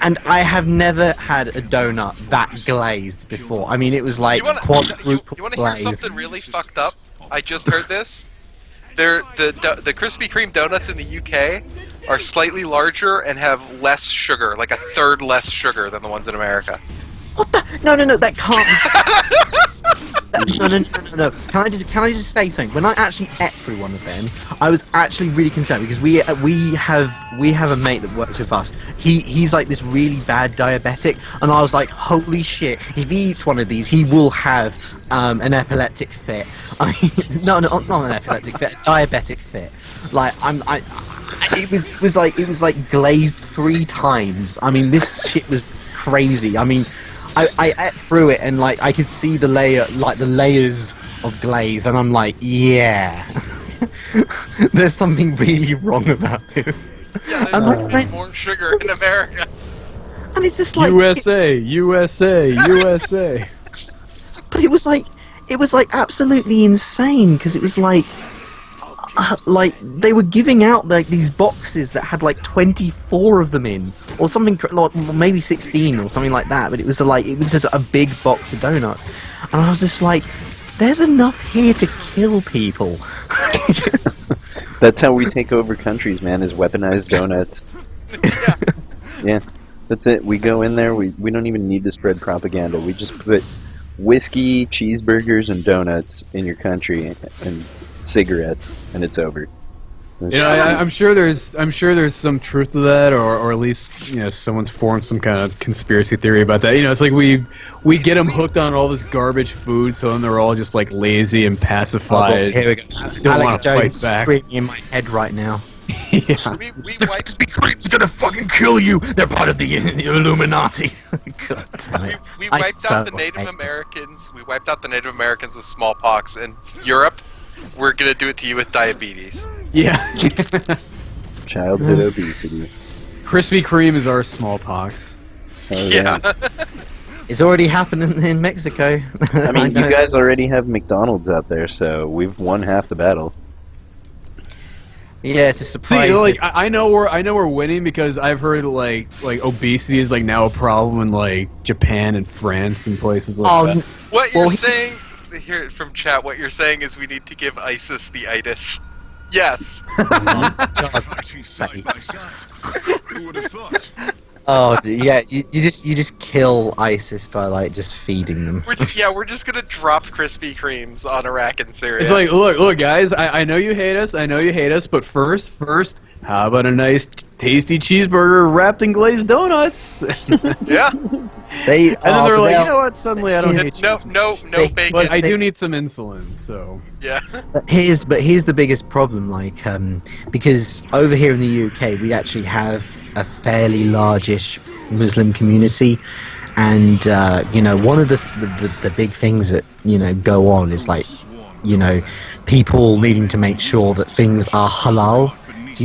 And I have never had a donut that glazed before. I mean, it was like You wanna quadruple you wanna hear glazed. something really fucked up? I just heard this. The Krispy Kreme donuts in the UK are slightly larger and have less sugar, like a third less sugar than the ones in America. What the? No, that can't be. No. Can I just say something? When I actually ate through one of them, I was actually really concerned because we have a mate that works with us. He's like this really bad diabetic, and I was like, holy shit! If he eats one of these, he will have an epileptic fit. I mean, not an epileptic fit, a diabetic fit. Like it was like glazed 3 times. I mean, this shit was crazy. I mean, I ate through it and like I could see the layers of glaze, and I'm like, yeah, there's something really wrong about this. Yeah, And my there's friend- more sugar in America. And it's just like USA. but it was like absolutely insane because it was like they were giving out like these boxes that had like 24 of them in, or something, like maybe 16 or something like that. But it was just a big box of donuts, and I was just like, "There's enough here to kill people." That's how we take over countries, man, is weaponized donuts. Yeah. That's it. We go in there, we don't even need to spread propaganda. We just put whiskey, cheeseburgers, and donuts in your country, and cigarettes, and it's over. You know, I'm sure there's some truth to that, or at least someone's formed some kind of conspiracy theory about that. It's like we get them hooked on all this garbage food, so then they're all just like lazy and pacified. Here we go. Don't Alex wanna fight Jones is back. screaming in my head right now. Yeah. We wiped Creep's gonna fucking kill you. They're part of the Illuminati. God damn it. we I wiped so out the Native hate Americans. We wiped out the Native Americans with smallpox, and Europe, we're gonna do it to you with diabetes. Yeah. Childhood obesity. Krispy Kreme is our smallpox. Oh, Yeah. It's already happening in Mexico. I mean, know. you guys already have McDonald's out there, so we've won half the battle. Yeah, it's a surprise. See, like I know we're winning because I've heard like obesity is like now a problem in like Japan and France and places like that. What you're Well, saying here from chat? What you're saying is we need to give ISIS the itis. Yes. God's Fighting side sake. by side. Who would have thought? Oh, yeah, you just kill ISIS by like just feeding them. We're just gonna drop Krispy Kremes on Iraq and Syria. It's like, look, guys. I know you hate us. But first, how about a nice, tasty cheeseburger wrapped in glazed donuts? yeah. They And then they're like, you know what? Suddenly I don't Yeah. need No They- bacon. But I do need some insulin, so. Yeah. Here's the biggest problem, like, because over here in the UK we actually have a fairly largish Muslim community, and one of the big things that go on is like people needing to make sure that things are halal. Do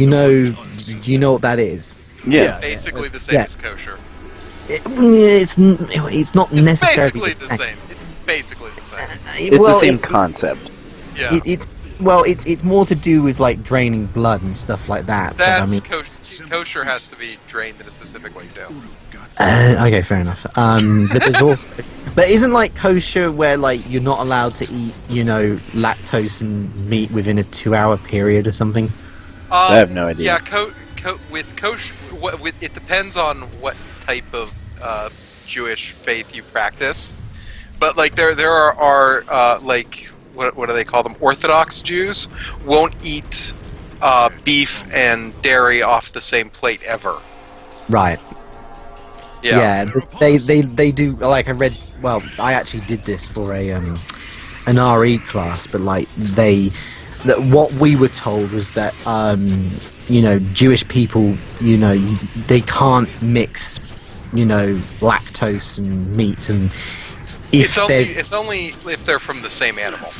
you know what that is? Yeah. Basically the it's- same yeah. as kosher. It's not necessarily Basically the same. It's basically the same. It's the same concept. Yeah. It's more to do with like draining blood and stuff like that. That's but, I mean, kosher has to be drained in a specific way too. Okay, fair enough. But there's also, but isn't like kosher where like you're not allowed to eat, lactose and meat within a 2-hour period or something? I have no idea. Yeah, with kosher, it depends on what type of Jewish faith you practice. But like there are like what do they call them? Orthodox Jews won't eat beef and dairy off the same plate ever. Right. Yeah. They do. Like I read. Well, I actually did this for an RE class, but like what we were told was that Jewish people, they can't mix, lactose and meat, and it's only if they're from the same animal.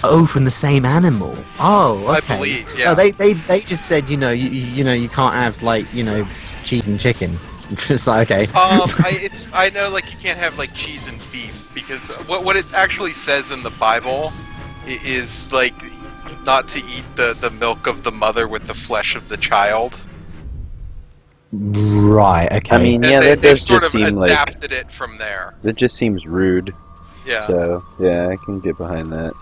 Oh, from the same animal. Oh, okay. I believe. Yeah. Oh, they just said you can't have like cheese and chicken. It's like, okay. I know like you can't have like cheese and beef because what it actually says in the Bible is like not to eat the milk of the mother with the flesh of the child. Right. Okay. I mean, yeah, they've does sort just of seem adapted it from there. That just seems rude. Yeah. So yeah, I can get behind that.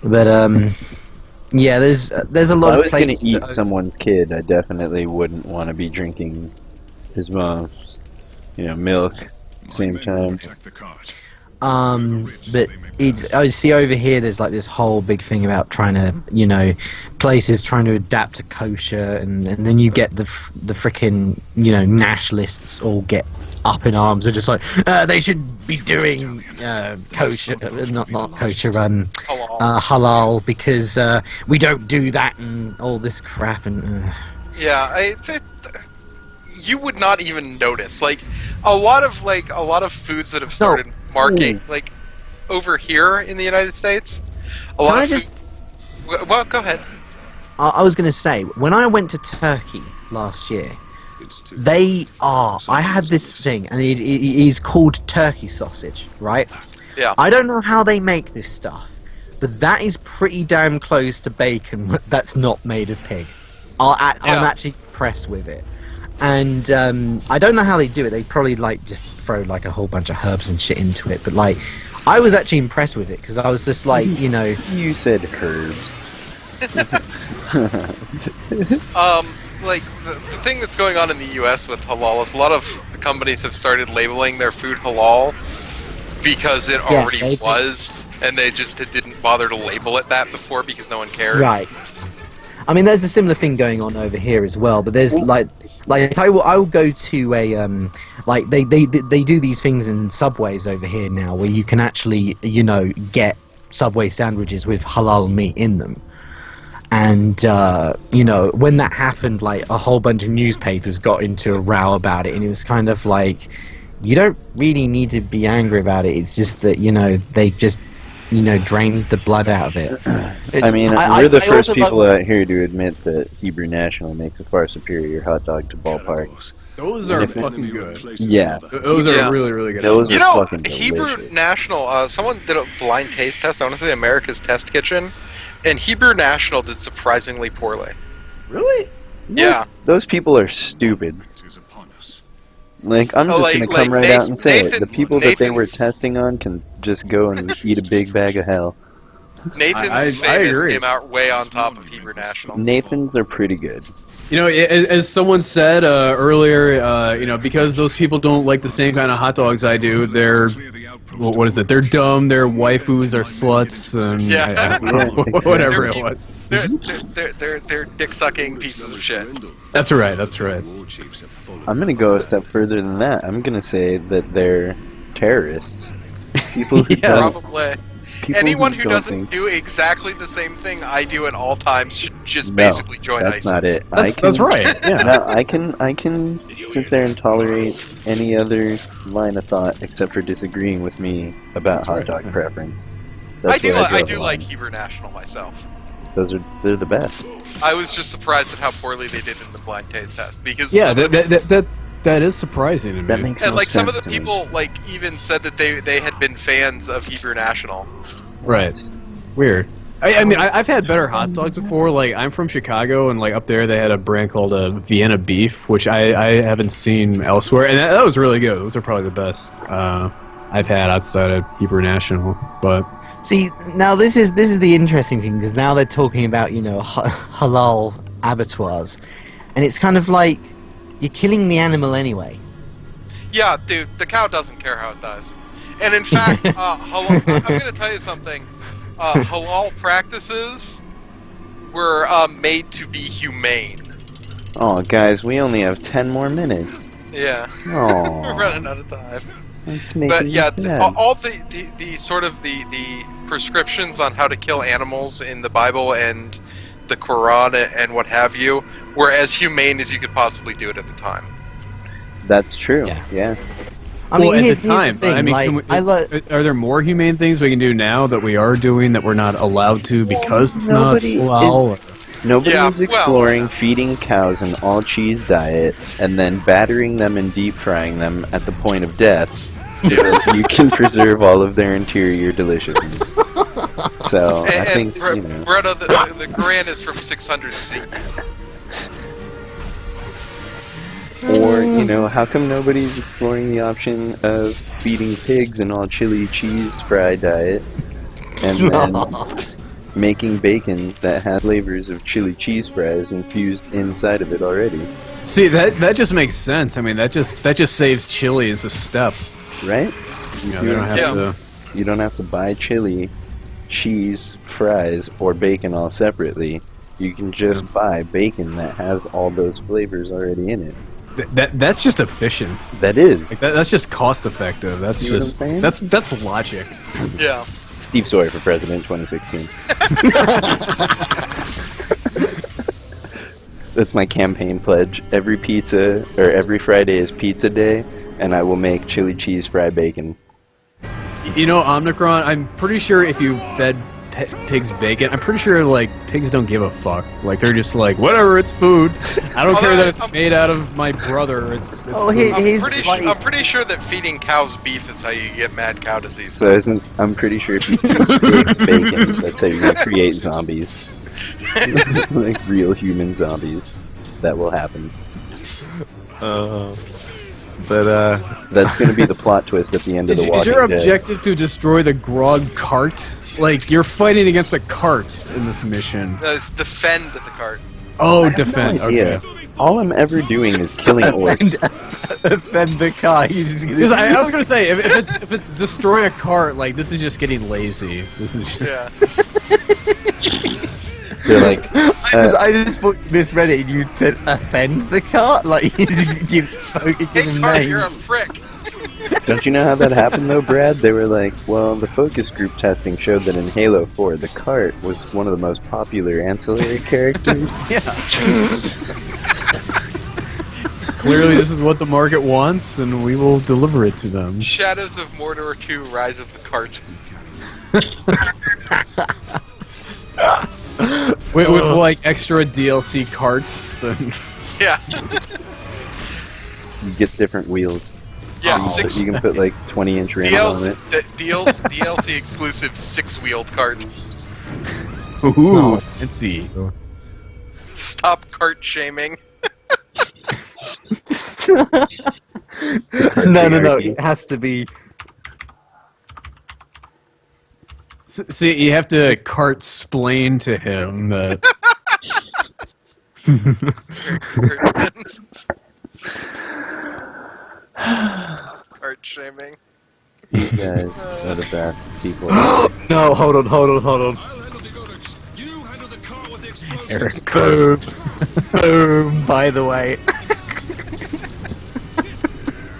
But yeah, there's a lot of If I was places. gonna eat someone's kid, I definitely wouldn't want to be drinking his mom's, milk at the same time. Protect the cart. But I see over here. There's like this whole big thing about trying to, places trying to adapt to kosher, and then you get the frickin' nationalists all get up in arms. They're just like they should be doing kosher, not kosher, halal because we don't do that and all this crap and. Yeah, you would not even notice. Like a lot of foods that have started marking like over here in the United States. Well, go ahead. I was going to say when I went to Turkey last year, I had this thing, and it is called turkey sausage, right? Yeah. I don't know how they make this stuff, but that is pretty damn close to bacon that's not made of pig. I'm actually impressed with it. And I don't know how they do it. They probably like just throw like a whole bunch of herbs and shit into it. But like, I was actually impressed with it because I was just like, You said herbs. Like the thing that's going on in the U.S. with halal is a lot of companies have started labeling their food halal because it already was, and they just didn't bother to label it that before because no one cared. Right. I mean, there's a similar thing going on over here as well. But there's like I will go to a like they do these things in Subways over here now where you can actually get Subway sandwiches with halal meat in them. And when that happened, like a whole bunch of newspapers got into a row about it, and it was kind of like, you don't really need to be angry about it. It's just that they just drained the blood out of it. I mean, we're the first people out here to admit that Hebrew National makes a far superior hot dog to Ballpark. Those are fucking good. Yeah. Those are really, really good. Those are fucking Hebrew delicious. National, someone did a blind taste test. I want to say America's Test Kitchen. And Hebrew National did surprisingly poorly. Really? Yeah. Those people are stupid. Like, I'm just gonna come right out and say it. The people that they were testing on can just go and eat a big bag of hell. Nathan's Famous came out way on top of Hebrew National. Nathan's are pretty good. As someone said earlier, because those people don't like the same kind of hot dogs I do, they're, what is it? They're dumb, they're waifus, they're sluts, and whatever it was. They're dick-sucking pieces of shit. That's right, that's right. I'm gonna go a step further than that. I'm gonna say that they're terrorists. People who Probably. Anyone who doesn't do exactly the same thing I do at all times should just basically join ISIS. That's not it. That's right. Yeah. No, I can sit there and tolerate any other line of thought except for disagreeing with me about hot dog preference. I do like Hebrew National myself. They're the best. I was just surprised at how poorly they did in the blind taste test because that is surprising to me. That makes and like some of sense the to me. people even said that they had been fans of Hebrew National. Right. Weird. I mean, I've had better hot dogs before. Like, I'm from Chicago, and like up there, they had a brand called Vienna Beef, which I haven't seen elsewhere, and that was really good. Those are probably the best I've had outside of Hebrew National. But See, now this is the interesting thing, because now they're talking about, you know, halal abattoirs, and it's kind of like you're killing the animal anyway. Yeah, dude, the cow doesn't care how it dies. And in fact, halal, I'm going to tell you something. Halal practices were made to be humane. Oh, guys, we only have 10 more minutes. Yeah. Oh, We're running out of time. that's making But yeah, me sad. all the sort of the prescriptions on how to kill animals in the Bible and the Quran and what have you were as humane as you could possibly do it at the time. That's true. Yeah. Yeah. I mean, well, at here's the time, the thing, I mean, like, are there more humane things we can do now that we are doing that we're not allowed to because it's not Nobody halal? Nobody Yeah, is exploring feeding cows an all-cheese diet and then battering them and deep frying them at the point of death so that you can preserve all of their interior deliciousness. So, I think, you know... Bretta, the Quran is from 600 CE. Or, you know, how come nobody's exploring the option of feeding pigs an all chili cheese fry diet and then making bacon that has flavors of chili cheese fries infused inside of it already? See, that just makes sense. I mean, that just saves chili as a step. Right? You know, they don't have Yeah. to. You don't have to buy chili, cheese, fries, or bacon all separately. You can just buy bacon that has all those flavors already in it. That's just efficient. That is. Like that's just cost effective. That's You know what just I'm saying? that's logic. Yeah. Steve Sawyer for President 2016. That's my campaign pledge. Every pizza, or every Friday is pizza day, and I will make chili cheese fried bacon. You know, Omnicron, I'm pretty sure if you fed pigs bacon, I'm pretty sure like pigs don't give a fuck. Like they're just like, whatever, it's food. I don't care that it's made out of my brother. It's Oh, food. here's I'm pretty sure that feeding cows beef is how you get mad cow disease. So I'm pretty sure if you eat big bacon, that's how you're going to create zombies. Like real human zombies. That will happen. That's going to be the plot twist at the end of Is The Walking your Dead. objective to destroy the grog cart? Like you're fighting against a cart in this mission. No, it's defend the cart. Oh, defend. Yeah. Okay. All I'm ever doing is killing orcs. offend the car. Because I was gonna say, if it's destroy a cart, like this is just getting lazy. This is just, Yeah. They're like, I just thought you misread it and you said offend the cart? Like, you give Hey, him cart, names. you're a frick. don't you know how that happened though, Brad? They were like, well, the focus group testing showed that in Halo 4, the cart was one of the most popular ancillary characters. yeah. Clearly, this is what the market wants, and we will deliver it to them. Shadows of Mordor 2: Rise of the Cart. With like extra DLC carts. And Yeah. You get different wheels. Yeah, So six you can put like 20-inch rims on it. DLC exclusive 6-wheeled cart. ooh, fancy. Stop cart shaming. No. It has to be. See, you have to cart splain to him that. Cart shaming. You guys are the best people. No, hold on. I'll handle the Godex. You handle the car with the explosives. Eric. Boom. Boom, by the way.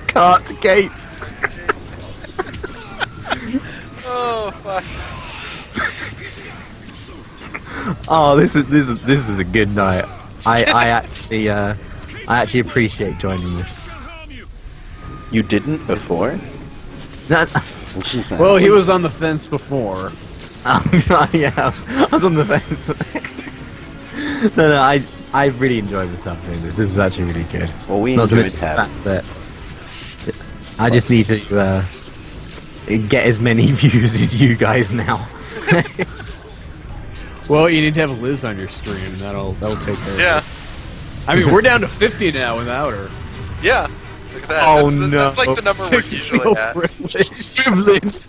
Cart gate. Oh fuck. Oh, this was a good night. I actually appreciate joining this. You didn't before? No, Well, he was on the fence before. yeah, I was on the fence. No, I really enjoyed myself doing this. This is actually really good. Well, we Not to enjoyed mention the having fact that I just need to get as many views as you guys now. Well, you need to have Liz on your stream. That'll take care of Yeah, it. I mean, we're down to 50 now without her. yeah. Look at that. Oh, That's like the number we're Six usually wheel at. privilege. Privilege.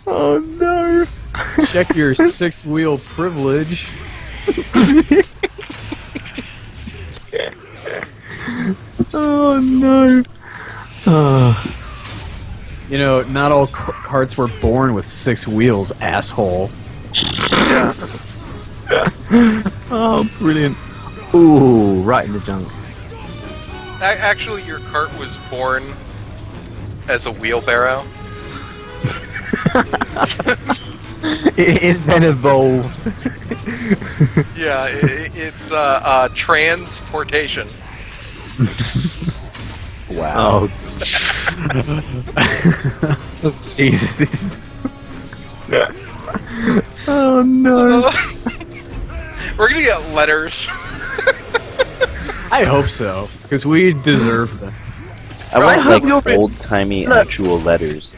Oh no. Check your 6-wheel privilege. Oh no. Oh. You know, not all carts were born with 6 wheels, asshole. Oh, brilliant. Ooh, right in the junk. Actually, your cart was born as a wheelbarrow. It then evolved. Yeah, it's transportation. Wow. Oh, Jesus, this is... Oh no. We're gonna get letters. I hope so, because we deserve them. I want hope like you're- old-timey Look. actual letters.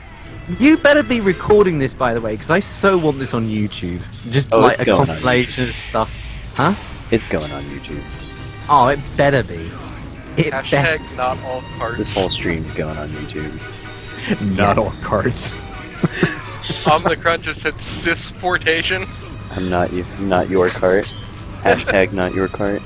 You better be recording this, by the way, because I so want this on YouTube. Just Oh, like it's a going on compilation of stuff. Huh? It's going on YouTube. Oh, it better be. It Hashtag better. not all This carts. whole stream's going on YouTube. Not all carts. The Crunch just said cisportation. I'm not your cart. Hashtag not your cart.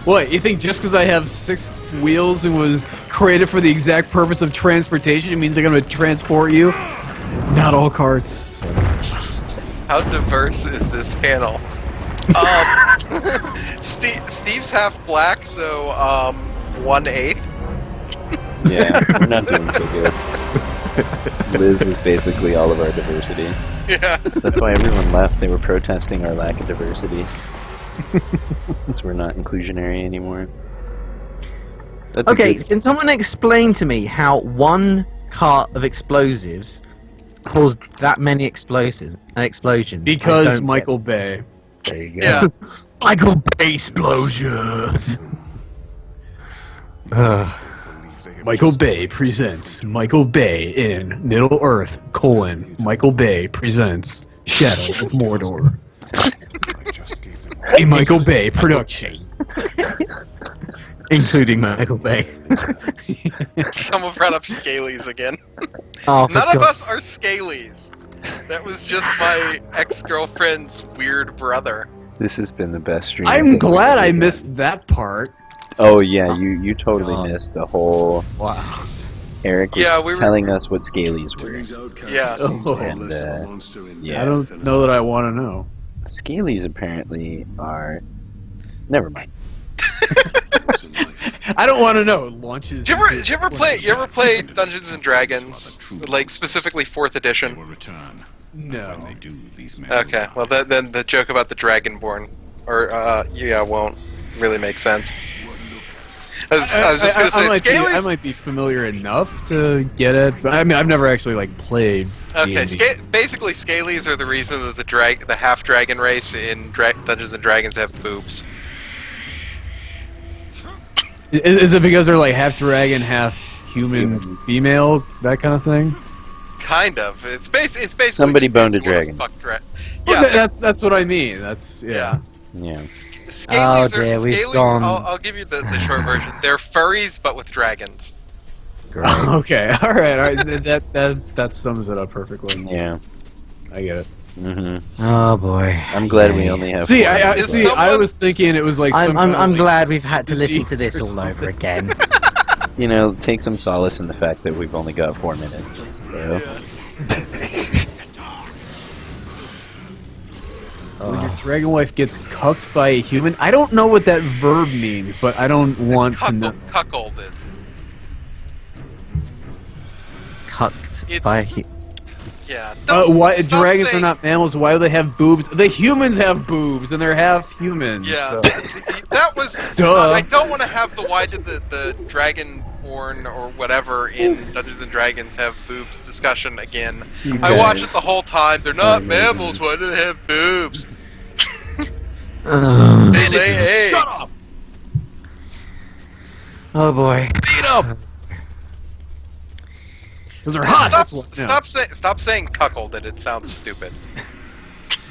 What, you think just because I have 6 wheels and was created for the exact purpose of transportation, it means I'm going to transport you? Not all carts. How diverse is this panel? Steve's half black, so 1/8. Yeah, we're not doing so good. Liz is basically all of our diversity. Yeah. That's why everyone left. They were protesting our lack of diversity. Since we're not inclusionary anymore. That's a Okay, good- can someone explain to me how one cart of explosives caused that many explosions? Because Michael Bay. There you go. Yeah. Michael Bay explosion. Michael Bay presents Michael Bay in Middle Earth, Michael Bay presents Shadow of Mordor. A Michael Bay production. Including Michael Bay. Someone brought up Scalies again. Oh, for None of God's us are Scalies. That was just my ex-girlfriend's weird brother. This has been the best stream. I'm glad I missed that part. Oh yeah, you totally missed the whole. Wow. Eric was Yeah, we were- telling us what scalies were. Yeah. And, yeah. I don't know that I want to know. Scalies apparently are. Never mind. I don't want to know. Launches. Did you ever play Dungeons and Dragons, like specifically 4th edition? No. Okay, well then the joke about the Dragonborn, won't really make sense. I was just gonna say I Scalies. might be familiar enough to get it, but I mean I've never actually like played. Okay, D&D. basically Scalies are the reason that the half dragon race in Dungeons and Dragons have boobs. Is it because they're like half dragon, half human, female, that kind of thing? Kind of. It's basically Somebody just boned a who wanna dragon. fuck Well, Yeah, that's what I mean. That's yeah. Yeah. Scalies Oh, dear, we've Scalies. gone- I'll give you the short version. They're furries, but with dragons. Great. Okay, all right. That sums it up perfectly. Yeah. I get it. Oh boy. I'm glad we only have. See, four. I Is see. I someone- was thinking it was like. some kind of, I'm like, glad we've had to listen to disease this or all over something. again. You know, take some solace in the fact that we've only got 4 minutes. So. When your dragon wife gets cucked by a human, I don't know what that verb means, but I don't want to know. Cuckolded. Cucked It's- by Yeah. Why Stop dragons saying- are not mammals? Why do they have boobs? The humans have boobs, and they're half humans. Yeah, so- that was. Duh. I don't want to have the why did the Dragonborn or whatever in Dungeons and Dragons have boobs discussion again. You I guys- watch it the whole time. They're not mammals. Why do they have boobs? They lay eggs. Shut up! Oh boy. Beat up! Those are hot. Stop saying cuckolded. It sounds stupid.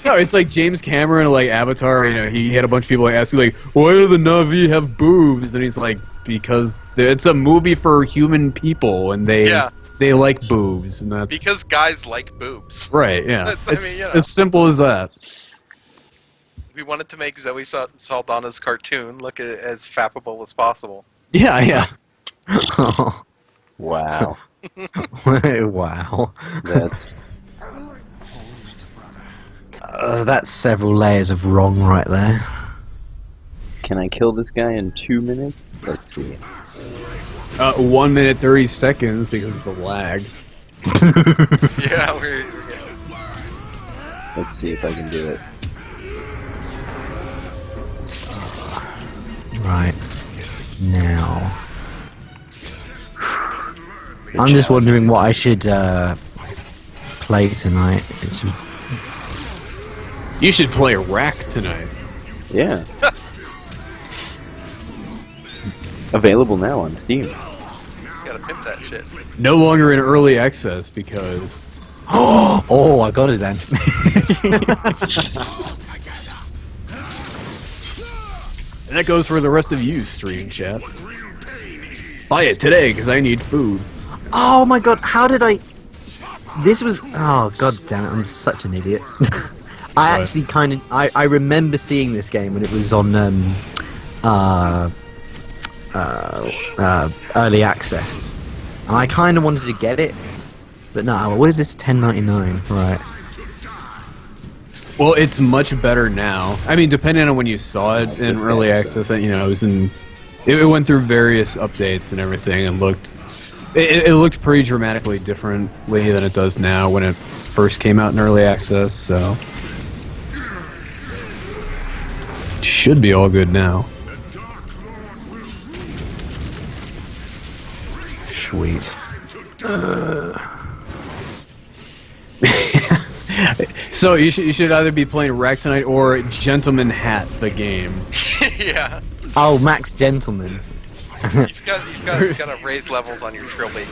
No, it's like James Cameron, like Avatar. He had a bunch of people asking, like, "Why do the Na'vi have boobs?" And he's like, "Because it's a movie for human people, and they like boobs, and that's because guys like boobs." Right? Yeah, it's as simple as that. We wanted to make Zoe Saldana's cartoon look as fappable as possible. Yeah. Wow. Wow. That's several layers of wrong right there. Can I kill this guy in 2 minutes? Let's see. 1 minute 30 seconds because of the lag. Yeah, we're Let's see if I can do it. Right. Now. I'm just wondering what I should play tonight. You should play Rack tonight. Yeah. Available now on Steam. gotta pimp that shit. No longer in early access because... Oh, I got it then. And that goes for the rest of you, stream chat. Buy it today because I need food. Oh my god, how did I... This was... Oh, god damn it, I'm such an idiot. I actually kind of... I remember seeing this game when it was on early access. And I kind of wanted to get it. But no, what is this, $10.99? Right. Well, it's much better now. I mean, depending on when you saw it in early access, it was in... It went through various updates and everything and looked... It looked pretty dramatically differently than it does now when it first came out in early access, so... Should be all good now. Sweet. So you should either be playing Rack tonight or Gentleman Hat, the game. Yeah. Oh, Max Gentleman. You've got to raise levels on your trilby.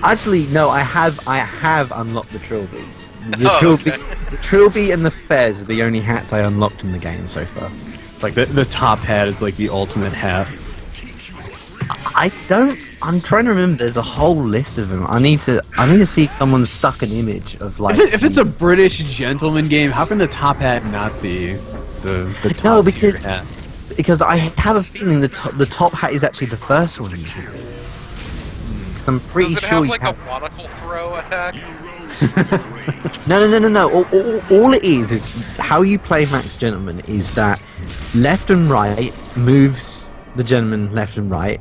Actually, no, I have unlocked the trilby. Okay. The trilby and the fez are the only hats I unlocked in the game so far. Like the top hat is like the ultimate hat. I'm trying to remember. There's a whole list of them. I need to see if someone's stuck an image of like. If it's a British gentleman game, how can the top hat not be the top No, because tier hat? because I have a feeling the top hat is actually the first one. Because I'm pretty Does it sure have like a monocle throw attack? No. All it is how you play Max Gentleman is that left and right moves the gentleman left and right.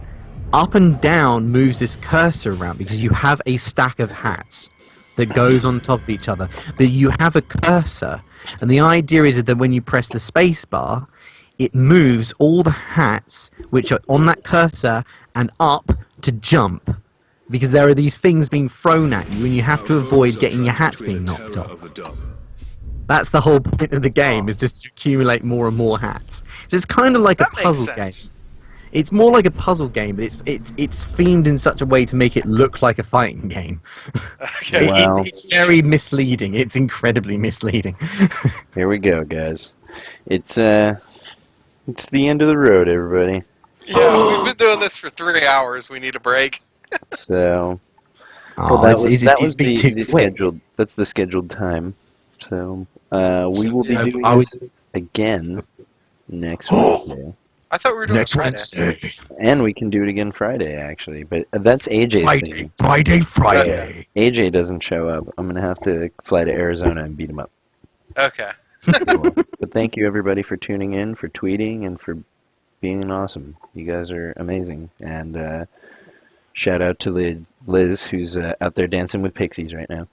Up and down moves this cursor around because you have a stack of hats that goes on top of each other. But you have a cursor, and the idea is that when you press the space bar, it moves all the hats which are on that cursor and up to jump. Because there are these things being thrown at you, and you have to avoid getting your hats being knocked off. That's the whole point of the game, is just to accumulate more and more hats. So it's kind of like a puzzle game. It's more like a puzzle game, but it's themed in such a way to make it look like a fighting game. Okay. Wow. It's very misleading. It's incredibly misleading. Here we go, guys. It's the end of the road, everybody. Yeah, we've been doing this for 3 hours. We need a break. So, Oh, that was been the too quick. scheduled. That's the scheduled time. So, we will be doing it again next Wednesday. I thought we were doing Next Friday. Wednesday. And we can do it again Friday, actually. But that's AJ's thing. Friday. AJ doesn't show up. I'm going to have to fly to Arizona and beat him up. Okay. But thank you, everybody, for tuning in, for tweeting, and for being awesome. You guys are amazing. And shout out to Liz, who's out there dancing with pixies right now.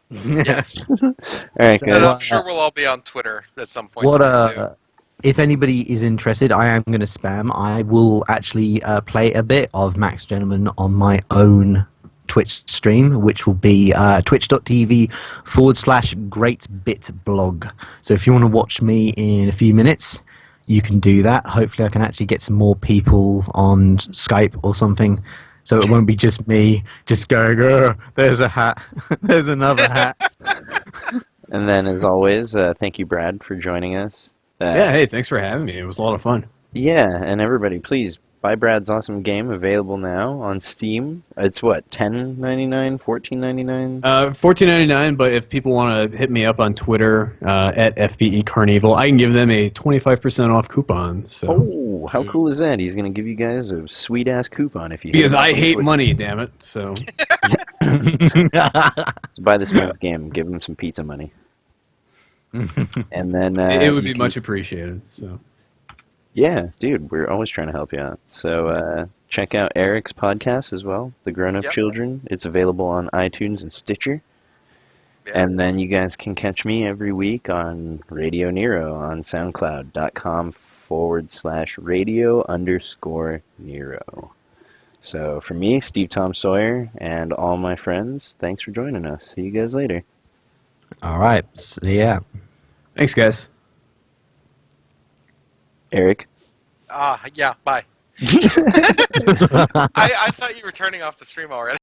Yes. All right, And guys. I'm sure we'll all be on Twitter at some point. What too. if anybody is interested, I am going to spam. I will actually play a bit of Max Gentleman on my own Twitch stream, which will be twitch.tv/greatbitblog. So if you want to watch me in a few minutes, you can do that. Hopefully I can actually get some more people on Skype or something so it won't be just me just going, oh, there's a hat, there's another hat. And then, as always, thank you, Brad, for joining us. Yeah, hey, thanks for having me. It was a lot of fun. Yeah, and everybody, please buy Brad's awesome game, available now on Steam. It's what, $10.99, $14.99? $14.99, but if people want to hit me up on Twitter at FBE Carnival, I can give them a 25% off coupon. So. Oh, how cool is that? He's going to give you guys a sweet ass coupon if you Because hit him up I on hate Twitter. money, damn it. So Buy this man's game, give him some pizza money. And then it would you be can- much appreciated. So Yeah, dude, we're always trying to help you out. So check out Eric's podcast as well, The Grown Up Yep. Children. It's available on iTunes and Stitcher. Yeah. And then you guys can catch me every week on Radio Nero on SoundCloud.com/radio_Nero. So for me, Steve Tom Sawyer, and all my friends, thanks for joining us. See you guys later. All right, see ya. thanks, guys. Eric? Yeah, bye. I thought you were turning off the stream already.